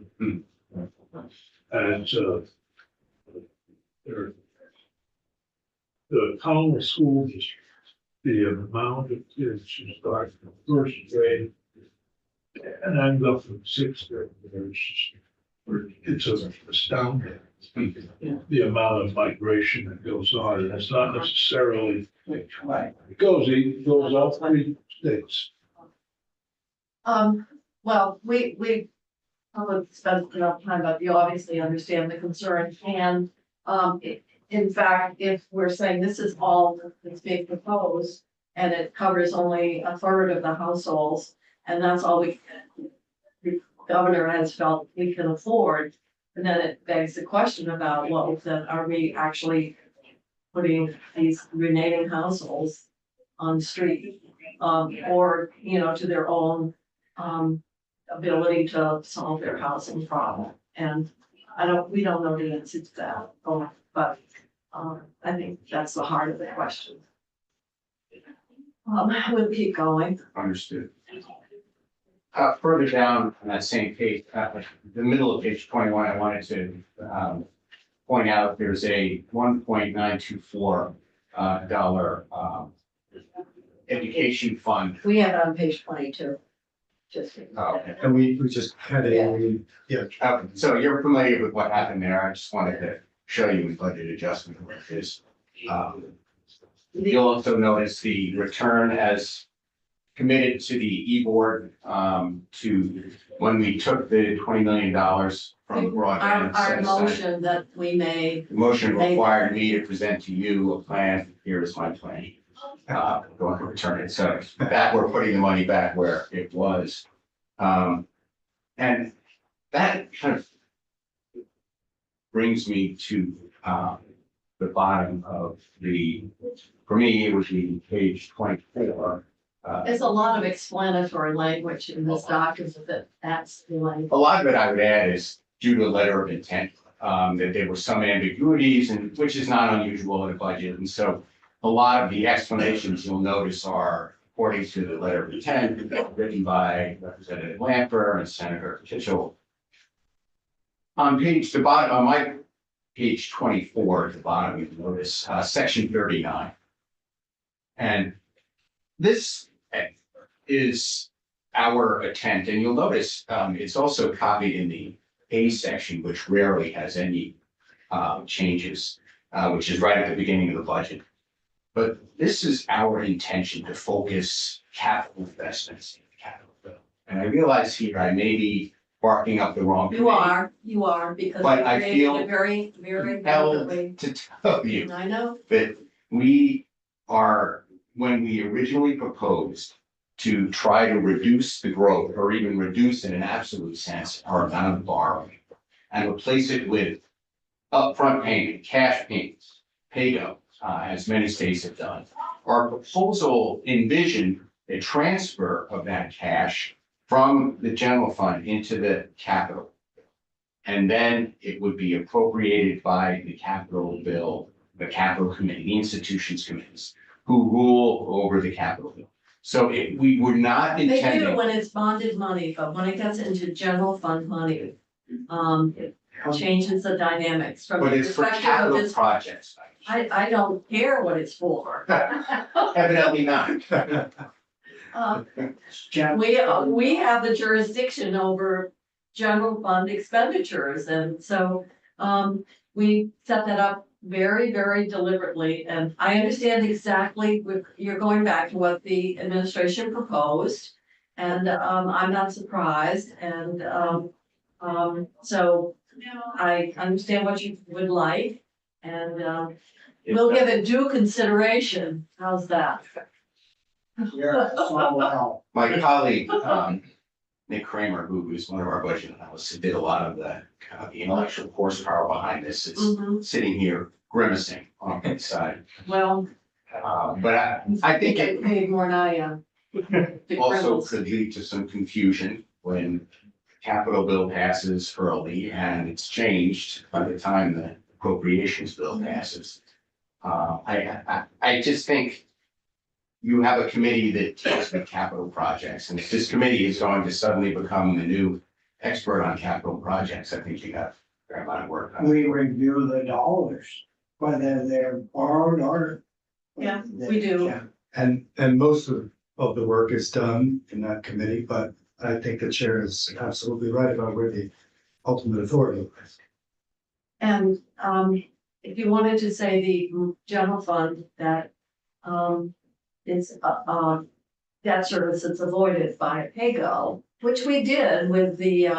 And the Powell School District, the amount of kids who start from first grade and end up in sixth grade, it's astounding. The amount of migration that goes on, and it's not necessarily, it goes all 3 states. well, we probably spent enough time, but you obviously understand the concern, and, in fact, if we're saying this is all that's being proposed, and it covers only 1/3 of the households, and that's all the governor has felt we can afford, and then it begs the question about, well, then are we actually putting these remaining households on the street? Or, to their own, ability to solve their housing problem, and we don't know the answer to that, but, I think that's the heart of the question. We'll keep going. Understood. Further down on that same page, the middle of page 21, I wanted to point out there's a $1.924 education fund. We have it on page 22. Just. Okay. And we just had Okay, so you're familiar with what happened there. I just wanted to show you the budget adjustment where it is. You'll also notice the return as committed to the e-board, to when we took the $20 million from broadband. Our set aside. motion that we made. The motion required me to present to you a plan. Here is my plan. Going to return it. So that we're putting the money back where it was. And that kind of brings me to the bottom of for me, it would be page 24. There's a lot of explanatory language in this document that's the language. A lot of it I would add is due to a letter of intent, that there were some ambiguities, and which is not unusual in a budget. And so a lot of the explanations you'll notice are according to the letter of intent written by Representative Lamper and Senator Kitchell. On my page 24 at the bottom, you notice section 39. And this is our attempt, and you'll notice it's also copied in the A section, which rarely has any changes, which is right at the beginning of the budget. But this is our intention to focus capital investments in the capital bill. And I realize here I may be barking up the wrong tree. You are, because But you I created feel it very, very compelled vividly. to tell you I know. that we are, when we originally proposed to try to reduce the growth, or even reduce in an absolute sense, our amount of borrowing, and replace it with upfront payment, cash payments, pay-go, as many states have done. Our proposal envisioned a transfer of that cash from the general fund into the capital. And then it would be appropriated by the capital bill, the capital committee, the institutions committees, who rule over the capital bill. So we were not They do intending. when it's bonded money, but when it gets into general fund money, it changes the dynamics from But the it's for perspective of capital this. projects. I don't care what it's for. Evidently not. We have the jurisdiction over general fund expenditures, and so we set that up very, very deliberately. And I understand exactly you're going back to what the administration proposed, and I'm not surprised. And so I understand what you would like, and we'll give it due consideration. How's that? My colleague, Nick Kramer, who is one of our budget analysts, who did a lot of the intellectual horsepower behind this, is sitting here grimacing on the side. Well, But I think get it paid more than I am. also could lead to some confusion when capital bill passes early and it's changed by the time the appropriations bill passes. I just think you have a committee that deals with capital projects, and if this committee is going to suddenly become the new expert on capital projects, I think you got a fair amount of work on it. We review the dollars, whether they're borrowed or. Yeah, we do. Yeah. And most of the work is done in that committee, but I think the chair is absolutely right about where the ultimate authority lies. And if you wanted to say the general fund that is debt service that's avoided by pay-go, which we did with the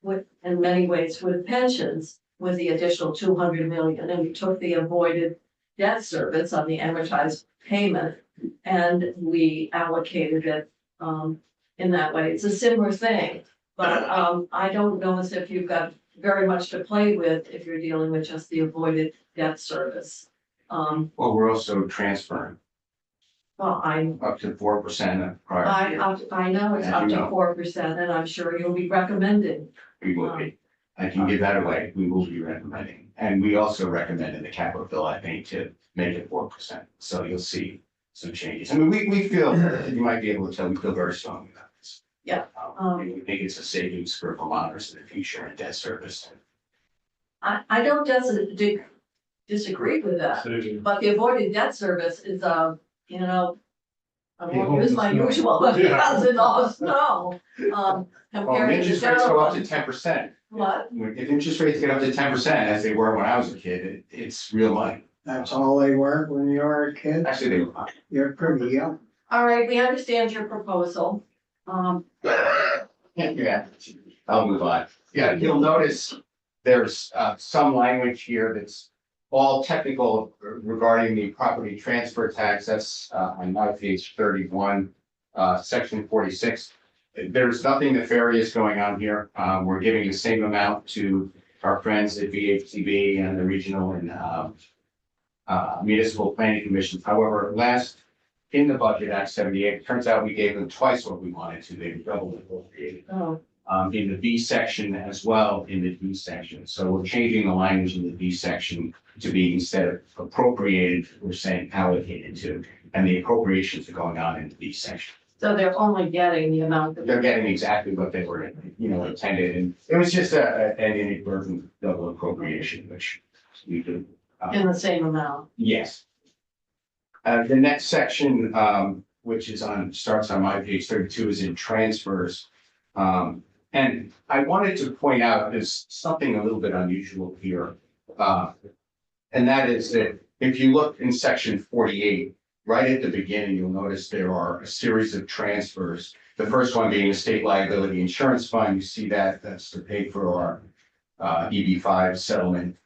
with in many ways with pensions, with the additional 200 million, and we took the avoided debt service on the amortized payment and we allocated it in that way. It's a similar thing, but I don't know as if you've got very much to play with if you're dealing with just the avoided debt service. Well, we're also transferring Well, up to 4% of prior year. I know it's As up you to know. 4%, and I'm sure you'll be recommending. We will be. I can give that away. We will be recommending. And we also recommend in the capital bill, I think, to make it 4%. So you'll see some changes. I mean, we feel, you might be able to tell, we feel very strongly about this. Yeah. And we think it's a savings for Vermonters in the future in debt service. I don't disagree with that, but the avoided debt service is you know, I won't use my usual $1,000 no. Well, Compared to the interest rates go general up to fund. 10%. What? If interest rates get up to 10%, as they were when I was a kid, it's real money. That's all they were when you were a kid. Actually, they were fine. You're pretty young. All right, we understand your proposal. Yeah, I'll move on. Yeah, you'll notice there's some language here that's all technical regarding the property transfer tax. That's on my page 31, section 46. there's nothing nefarious going on here. We're giving the same amount to our friends at VHCB and the regional and municipal planning commissions. However, in the budget Act 78, it turns out we gave them twice what we wanted to. They doubled appropriated. Oh, In the B section as well in the D section. So we're changing the language in the B section to be, instead of appropriated, we're saying allocated to, and the appropriations are going on in the B section. so they're only getting the amount that. They're getting exactly what they were, intended, and it was just an inadvertent double appropriation, which we do. In the same amount. Yes. The next section, which starts on my page 32, is in transfers. And I wanted to point out there's something a little bit unusual here. And that is that if you look in section 48, right at the beginning, you'll notice there are a series of transfers. The first one being a state liability insurance fund. You see that's to pay for our EB5 settlement.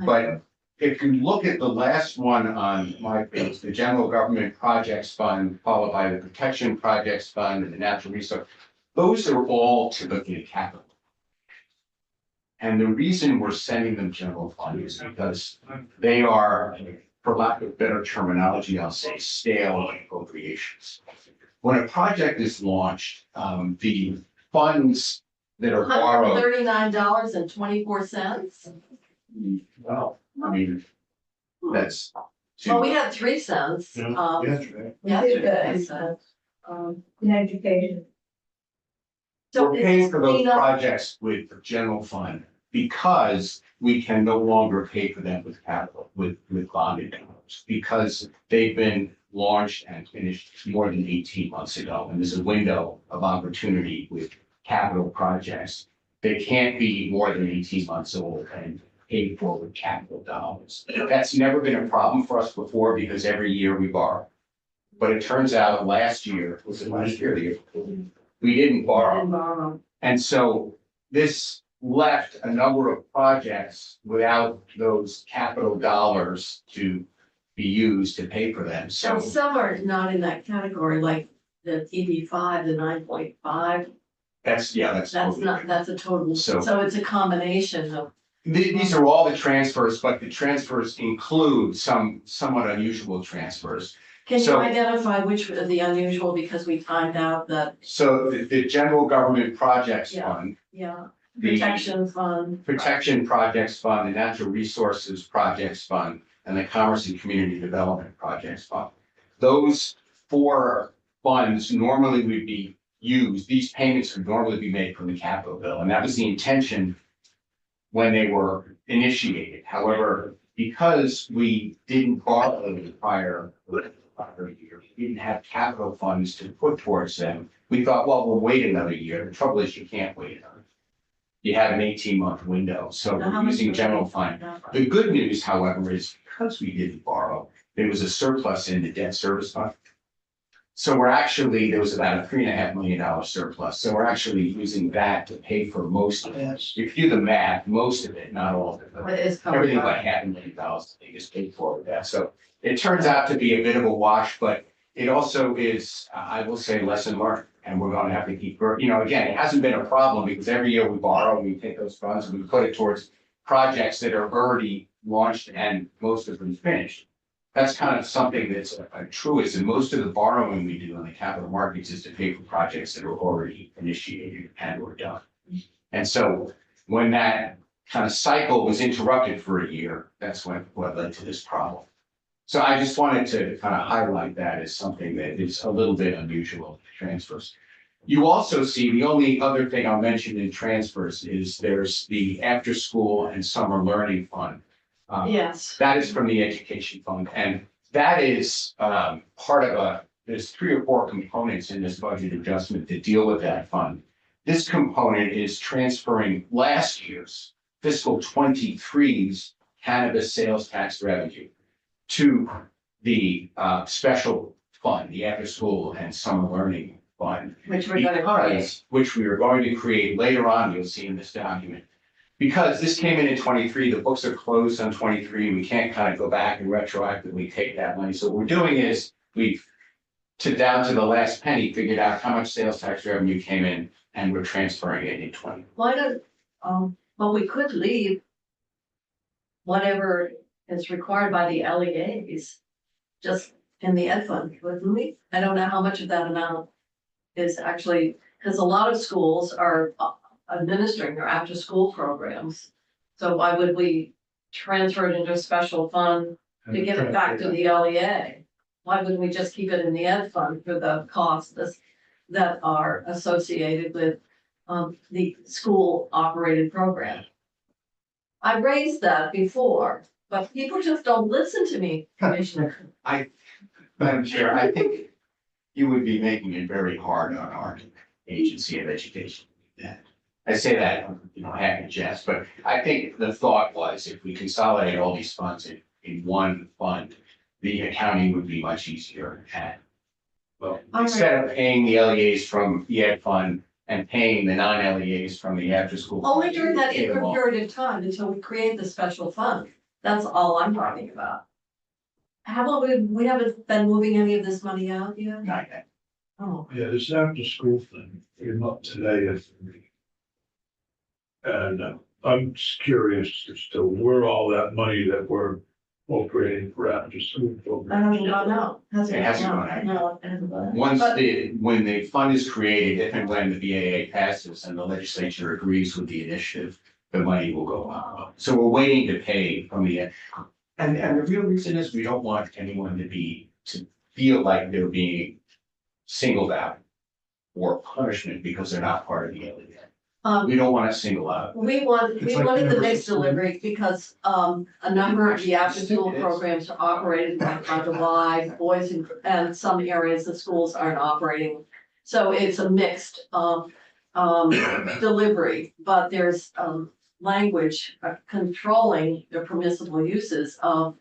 But if you look at the last one on my page, the General Government Projects Fund, followed by the Protection Projects Fund and the Natural Resource, those are all typically capital. And the reason we're sending them general fund is because they are, for lack of better terminology, I'll say stale appropriations. When a project is launched, the funds that are borrowed. $139.24. Well, I mean, that's. Well, we had 3 cents. Yesterday, so. In education. So We're paying for those it's cleanup. projects with the general fund because we can no longer pay for them with capital, with bonded dollars. Because they've been launched and finished more than 18 months ago. And there's a window of opportunity with capital projects. They can't be more than 18 months old and paid for with capital dollars. That's never been a problem for us before because every year we borrow. But it turns out last year, was it last year? We didn't borrow. And so this left a number of projects without those capital dollars to be used to pay for them. So So some are not in that category, like the EB5, the 9.5. that's That's totally not, true. that's a total, So- so it's a combination of. These are all the transfers, but the transfers include some somewhat unusual transfers. Can you So- identify which are the unusual, because we find out that, So the General Government Projects Yeah. Fund, yeah, the protection fund. Protection Projects Fund, the Natural Resources Projects Fund, and the Commerce and Community Development Projects Fund. Those 4 funds normally would be used, these payments would normally be made from the capital bill, and that was the intention when they were initiated. However, because we didn't borrow the prior year, we didn't have capital funds to put towards them, we thought, well, we'll wait another year. The trouble is you can't wait another. You have an 18-month window, so Now, how we're much using do we general need? fund. The good news, however, is because we didn't borrow, there was a surplus in the debt service fund. So there was about a $3.5 million surplus. So we're actually using that to pay for most of it. If you do the math, most of it, not all of it, but What is covered everything by- like $500,000, they just paid for with that. So it turns out to be a bit of a wash, but it also is, I will say, lesson learned. And we're going to have to keep, again, it hasn't been a problem because every year we borrow, we take those funds and we put it towards projects that are already launched and most of them finished. That's kind of something that's a truism. Most of the borrowing we do in the capital markets is to pay for projects that are already initiated and or done. And so when that kind of cycle was interrupted for a year, that's what led to this problem. So I just wanted to kind of highlight that as something that is a little bit unusual in transfers. You also see, the only other thing I'll mention in transfers is there's the after school and summer learning fund. Yes, That is from the education fund, and that is part of there's 3 or 4 components in this budget adjustment that deal with that fund. This component is transferring last year's fiscal 23's cannabis sales tax revenue to the special fund, the after school and summer learning fund. which we're gonna create. Which we are going to create later on, you'll see in this document. Because this came in 23, the books are closed on 23, we can't kind of go back and retroactively take that money. So what we're doing is we've to down to the last penny, figured out how much sales tax revenue came in, and we're transferring it in 20. Why don't, well, we could leave whatever is required by the LEAs just in the ed fund, wouldn't we? I don't know how much of that amount is actually, because a lot of schools are administering their after-school programs. So why would we transfer it into a special fund to give it back to the LEA? Why wouldn't we just keep it in the ed fund for the costs that are associated with the school operated program? I raised that before, but people just don't listen to me, Commissioner. Madam Chair, I think you would be making it very hard on our agency of education. Yeah. I say that, half in jest, but I think the thought was if we consolidate all these funds in one fund, the accounting would be much easier. And well, instead of paying the LEAs from the ed fund and paying the non-LEAs from the after school. Only during that interim period of time until we create the special fund. That's all I'm talking about. How about we haven't been moving any of this money out yet? Not yet. Oh, Yeah, this after school thing came up today at the meeting. And I'm just curious as to where all that money that we're appropriating for after school I programs. don't know. It hasn't gone out. No, it hasn't gone out. Once But- when the fund is created, if and when the BAA passes and the legislature agrees with the initiative, the money will go up. So we're waiting to pay from the, and the real reason is we don't want anyone to feel like they're being singled out or punishment because they're not part of the LEA. We don't want to single out. We wanted the mixed delivery because a number of the after school programs are operated by the Y, boys and some areas the schools aren't operating. So it's a mixed delivery, but there's language controlling the permissible uses of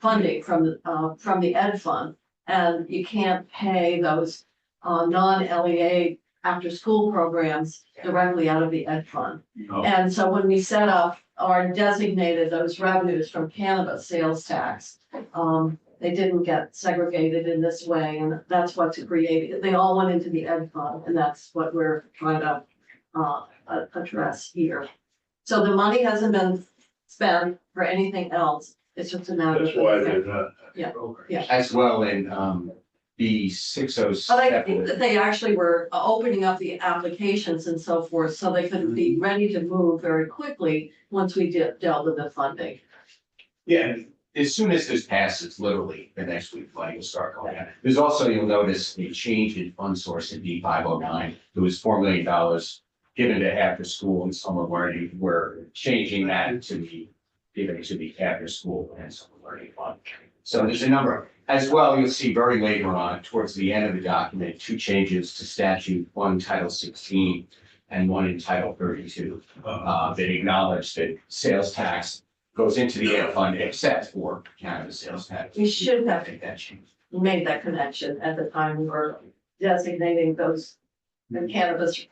funding from the ed fund. And you can't pay those non-LEA after-school programs directly out of the ed fund. No. And so when we set up or designated those revenues from cannabis sales tax, they didn't get segregated in this way, and that's what's created. They all went into the ed fund, and that's what we're trying to address here. So the money hasn't been spent for anything else. It's just a matter of. That's why they're not. Yeah. Okay. Yeah. As well in B 607. But I think that they actually were opening up the applications and so forth, so they could be ready to move very quickly once we dealt with the funding. Yeah, as soon as this passes, literally the next week, money will start going out. There's also, you'll notice a change in fund source in D 509. It was $4 million given to after school and summer learning. We're changing that to be given to the after school and summer learning fund. So there's a number. As well, you'll see very later on, towards the end of the document, 2 changes to statute, one Title 16 and one in Title 32. That acknowledge that sales tax goes into the ed fund except for cannabis sales tax. We should have Make that change. made that connection at the time we were designating those the cannabis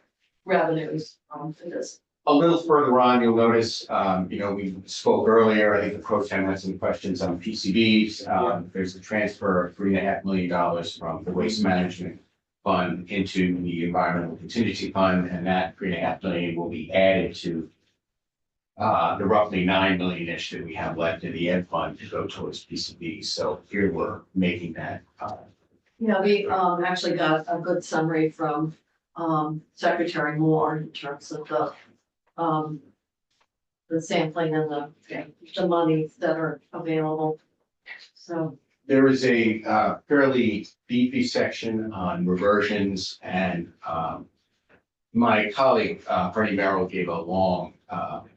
revenues for this. A little further on, you'll notice, we spoke earlier, I think the pro tem had some questions on PCBs. There's a transfer of $3.5 million from the waste management fund into the environmental contingency fund, and that $3.5 million will be added to the roughly $9 million-ish that we have left in the ed fund to go towards PCBs. So here we're making that. Yeah, we actually got a good summary from Secretary Moore in terms of the sampling and the money that are available. So There is a fairly beefy section on reversions, and my colleague Freddie Merrill gave a long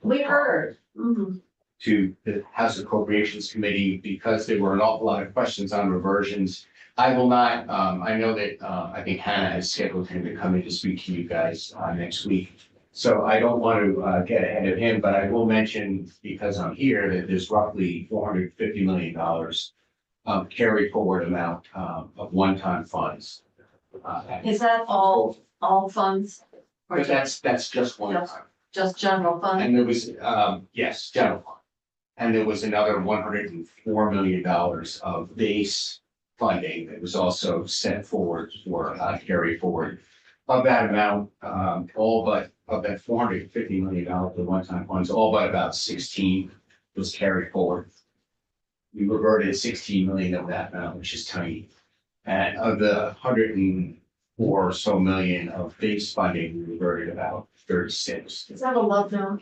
we heard. Mhm. to the House Appropriations Committee because there were an awful lot of questions on reversions. I will not, I know that I think Hannah has scheduled him to come in to speak to you guys next week. So I don't want to get ahead of him, but I will mention, because I'm here, that there's roughly $450 million carry forward amount of one-time funds. Is that all funds? Or But that's just one Yes. time. just general fund? And there was, yes, general fund. And there was another $104 million of base funding that was also sent forward for carry forward. Of that amount, all but of that $450 million of one-time funds, all but about 16 was carried forward. We reverted 16 million of that amount, which is tiny. And of the 104 or so million of base funding, we reverted about 36. Is that a love note?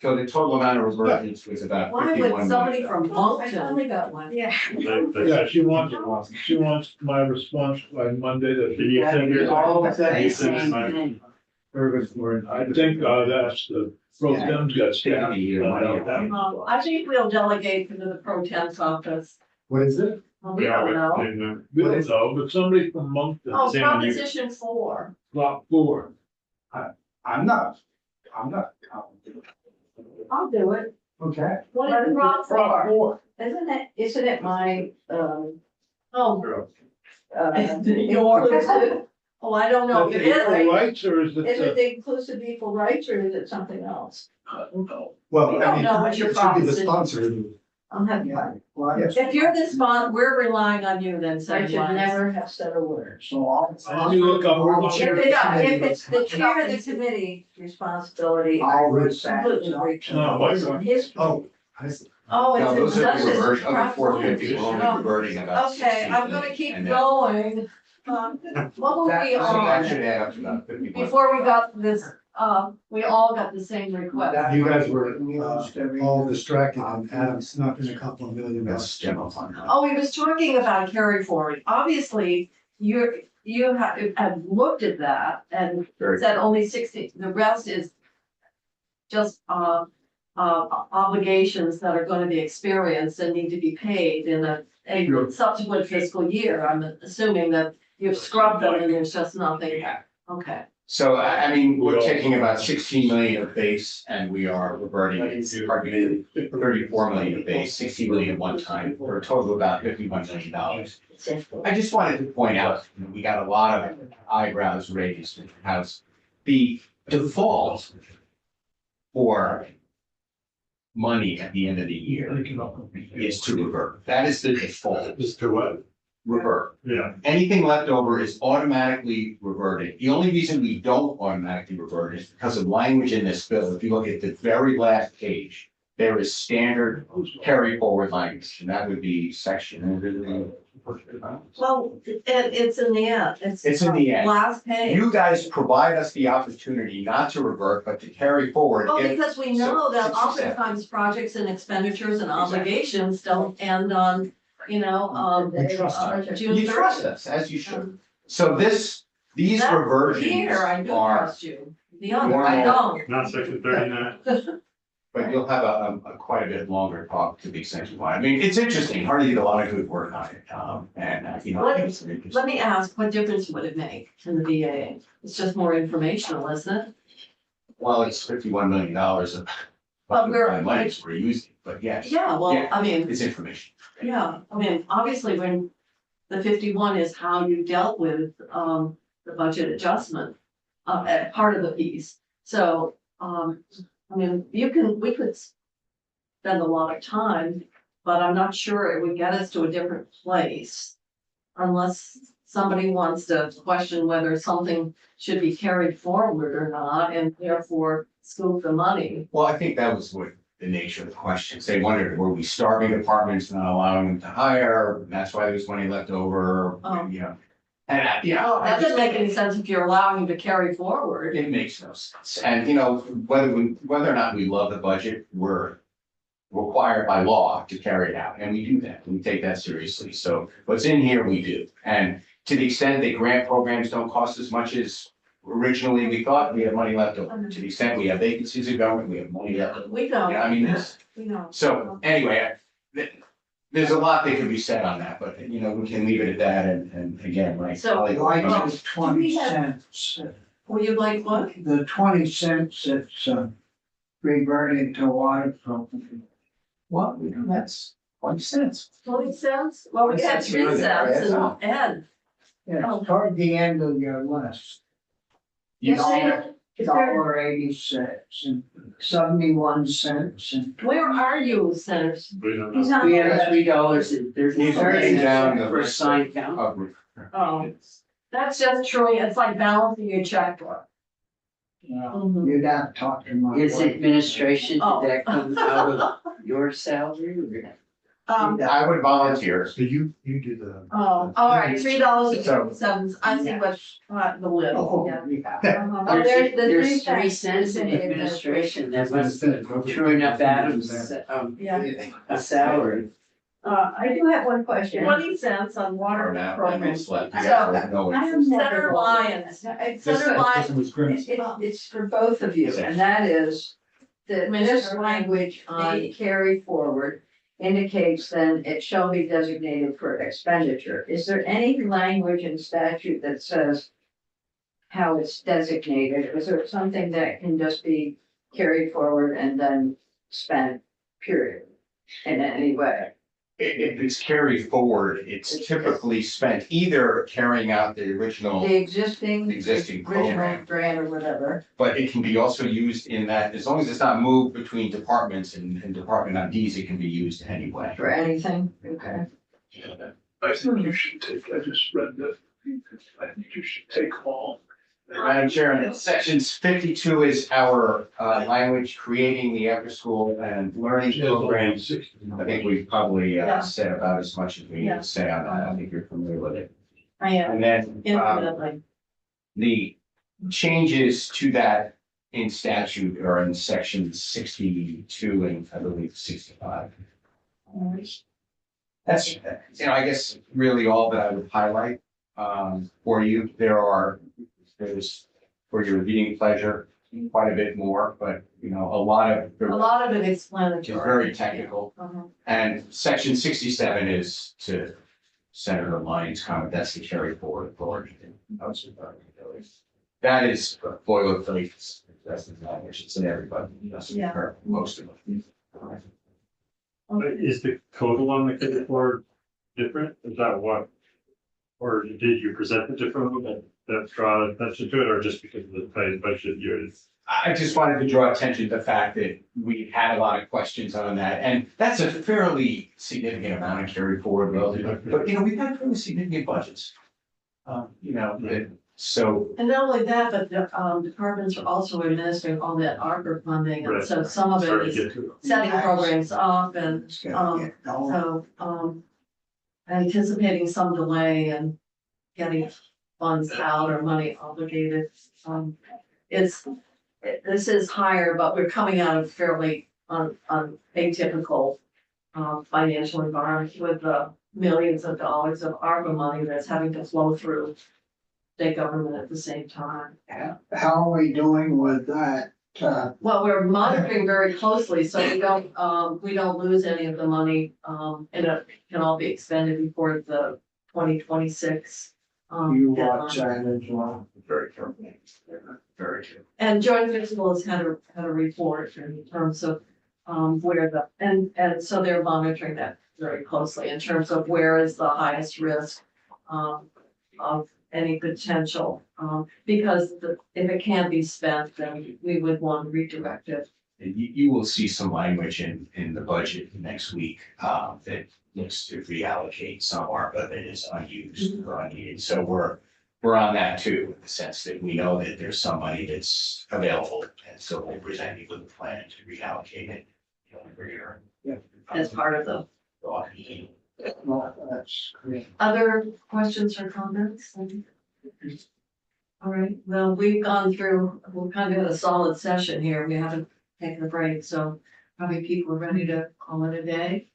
So the total amount of reversions was about Why 51 would somebody million. from I Moncton? finally got one. Yeah. Yeah, she wants my response by Monday that. Can you send your? All the Can you send same my- thing. I think, that's the pro tem's got staff. I think we'll delegate to the pro tem's office. What is it? Well, we don't know. We don't know, but somebody from Moncton, Oh, Same on you. Proposition 4. lot 4. I'm not. I'll do it. Okay. What is Prop 4? Isn't it my, Oh, yours? oh, I don't know. It is, Equal rights, or is Is it, it the inclusive equal rights or is it something else? I don't know. Well, We don't know what your it should be the proposition- sponsor. I'm having fun. if you're the sponsor, we're relying on you then, so. I should never have said a word. Let me look up. If it's the chair of the committee responsibility, I would completely agree. No, wait a minute. His- Oh, I see. Oh, No, it's those are the such a reversion of the 450, we're only reverting about. Okay, 16 I'm gonna million, keep and going. What were we that on? should add up to about 51. Before we got this, we all got the same request. You guys were all distracted and Adam snuck in a couple of million That's bucks. general fund. Oh, he was talking about carry forward. Obviously, you have looked at that and Very- said only 60, the rest is just, obligations that are gonna be experienced and need to be paid in a subsequent fiscal year. I'm assuming that you've scrubbed them and there's just nothing. Yeah. Okay. So I mean, we're taking about 16 million of base and we are reverting arguably 34 million of base, 60 million one time, for a total of about $51 million. I just wanted to point out, we got a lot of eyebrows raised in the House. The default for money at the end of the year is to revert. That is the default, Just to what? revert. Yeah. Anything left over is automatically reverted. The only reason we don't automatically revert is because of language in this bill. If you look at the very last page, there is standard carry forward language, and that would be section. Well, it's in the end. It's in the end. Last page. You guys provide us the opportunity not to revert, but to carry forward. Well, if- because we know that 67. oftentimes projects and expenditures and obligations don't end on, You June trust 30th. us, as you should. So these That reversions Here, I do are, trust you. The other, I don't. Not section 39. but you'll have a quite a bit longer talk to the extent you want. I mean, it's interesting. Hardy did a lot of good work on it, and you know. I think it's interesting. Let me ask, what difference would it make in the VA? It's just more informational, isn't it? Well, it's $51 million of. But we're- Monies we're using, but yes. Yeah, well, Yeah. I mean, It's information. yeah, I mean, obviously, when the 51 is how you dealt with, the budget adjustment, part of the piece. So, I mean, we could spend a lot of time, but I'm not sure it would get us to a different place. Unless somebody wants to question whether something should be carried forward or not, and therefore scoop the money. Well, I think that was what the nature of the questions. They wondered, were we starving departments, not allowing them to hire? And that's why there was money left over, Oh. you know. And, Well, that doesn't make any sense if you're allowing them to carry forward. It makes no sense. And, you know, whether or not we love the budget, we're required by law to carry it out. And we do that. We take that seriously. So what's in here, we do. And to the extent that grant programs don't cost as much as originally we thought, we have money left over. To the extent we have vacancies in government, we have money left over. We don't. Yeah, I mean, it's- We don't. So anyway, there's a lot that could be said on that, but you know, we can leave it at that and again, like. So- Like Well, the 20 we have- cents, Will you like what? the 20 cents that's reverting to water company. Well, you know, that's 20 cents. 20 cents? Well, we had 20 cents here 3 and there, cents yeah. and, Yeah, toward the end of your list. You Yes, I see, did. $1.86 and 71 cents and. Where are you, Centers? We don't He's know. on We have the- $3 He's writing down the for a list sign count. of- Oh, that's just true. It's like balancing your checkbook. Mhm. You'd have to talk to my. Is wife. administration, Oh. did that come out of your salary? Or- I would volunteer. So you do the. Oh, all right, $3.07. I see what's, the list, Oh, yeah. yeah. Uh-huh. Oh, there's the There's 3 3 cents cents in in administration, that must be true enough Adam's, Yeah. a salary. I do have one question. 20 cents on water Now, programs. slept. So, No, I have never. Senator Lyons, It's Senator Lyons, was grim. it's for both of you, and that is that this language on carry forward indicates then it shall be designated for expenditure. Is there any language in statute that says how it's designated? Is there something that can just be carried forward and then spent, period, in any way? If it's carried forward, it's typically spent either carrying out the original, The existing existing original program, grant or whatever. but it can be also used in that, as long as it's not moved between departments and department IDs, it can be used anyway. For anything, okay. I think you should take, I just read that, I think you should take all. Madam Chair, sections 52 is our language creating the after-school and learning programs. I think we've probably Yeah. said about as much as we need Yeah. to say on that. I think you're familiar with it. I am And then infinitely. the changes to that in statute are in section 62 and I believe 65. That's, I guess really all that I would highlight for you. There's for your reading pleasure, quite a bit more, but a lot of A lot of it is explanatory. very technical. Uh-huh. And section 67 is to Senator Lyons' comment, that's the carry forward authority. That is boilerplate, that's the language, it's in everybody, that's Yeah. most of it. Is the total on the carry forward different? Is that what? Or did you present it differently that draw attention to it, or just because of the tight budget years? I just wanted to draw attention to the fact that we had a lot of questions on that, and that's a fairly significant amount of carry forward, but we've had fairly significant budgets. So And not only that, but the departments are also administering all that ARPA funding, and Right. so some of it Sorry to is get to it. setting programs up and It's gotta get going. so anticipating some delay and getting funds out or money obligated. This is higher, but we're coming out of fairly atypical financial environment with the millions of dollars of ARPA money that's having to flow through state government at the same time. How are we doing with that? Well, we're monitoring very closely, so we don't lose any of the money, and it can all be expended before the 2026. You watch deadline. that as well. very carefully, very carefully. And joint fiscal has had a report in terms of, where and so they're monitoring that very closely in terms of where is the highest risk, of any potential, because if it can be spent, then we would want to redirect it. And you will see some language in the budget next week, that looks to reallocate some ARPA that is unused or unneeded. So we're on that too, in the sense that we know that there's some money that's available, and so we'll present you with a plan to reallocate it. For your. As part of the. Well, that's great. Other questions or comments? All right, well, we've kind of had a solid session here. We haven't taken a break, so probably people are ready to call it a day.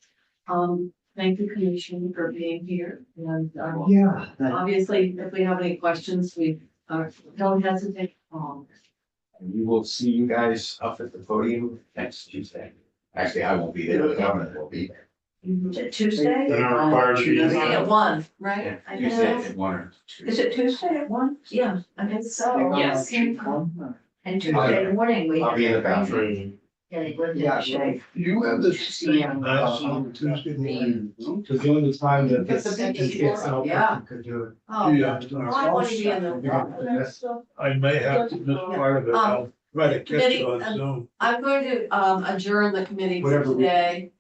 Thank you, Commissioner, for being here. And Yeah. obviously, if we have any questions, we don't hesitate to call. And we will see you guys up at the podium next Tuesday. Actually, I won't be there, the governor will be there. Is it Tuesday? They're not required to be. Tuesday at 1, right? I think Tuesday so. at 1 or 2. Is it Tuesday at 1? Yeah, I think so. Yes. And Tuesday morning we have. I'll be in the a training. bathroom. getting good Yeah, shape. You have this nice on Tuesday morning, because the only time that Because the big this people, yeah. Could do it. Oh, Yeah. well, I want to be in the. I may have to miss part of it, I'll try to catch it on Committee, Zoom. I'm going to adjourn the committee for Whatever we- today.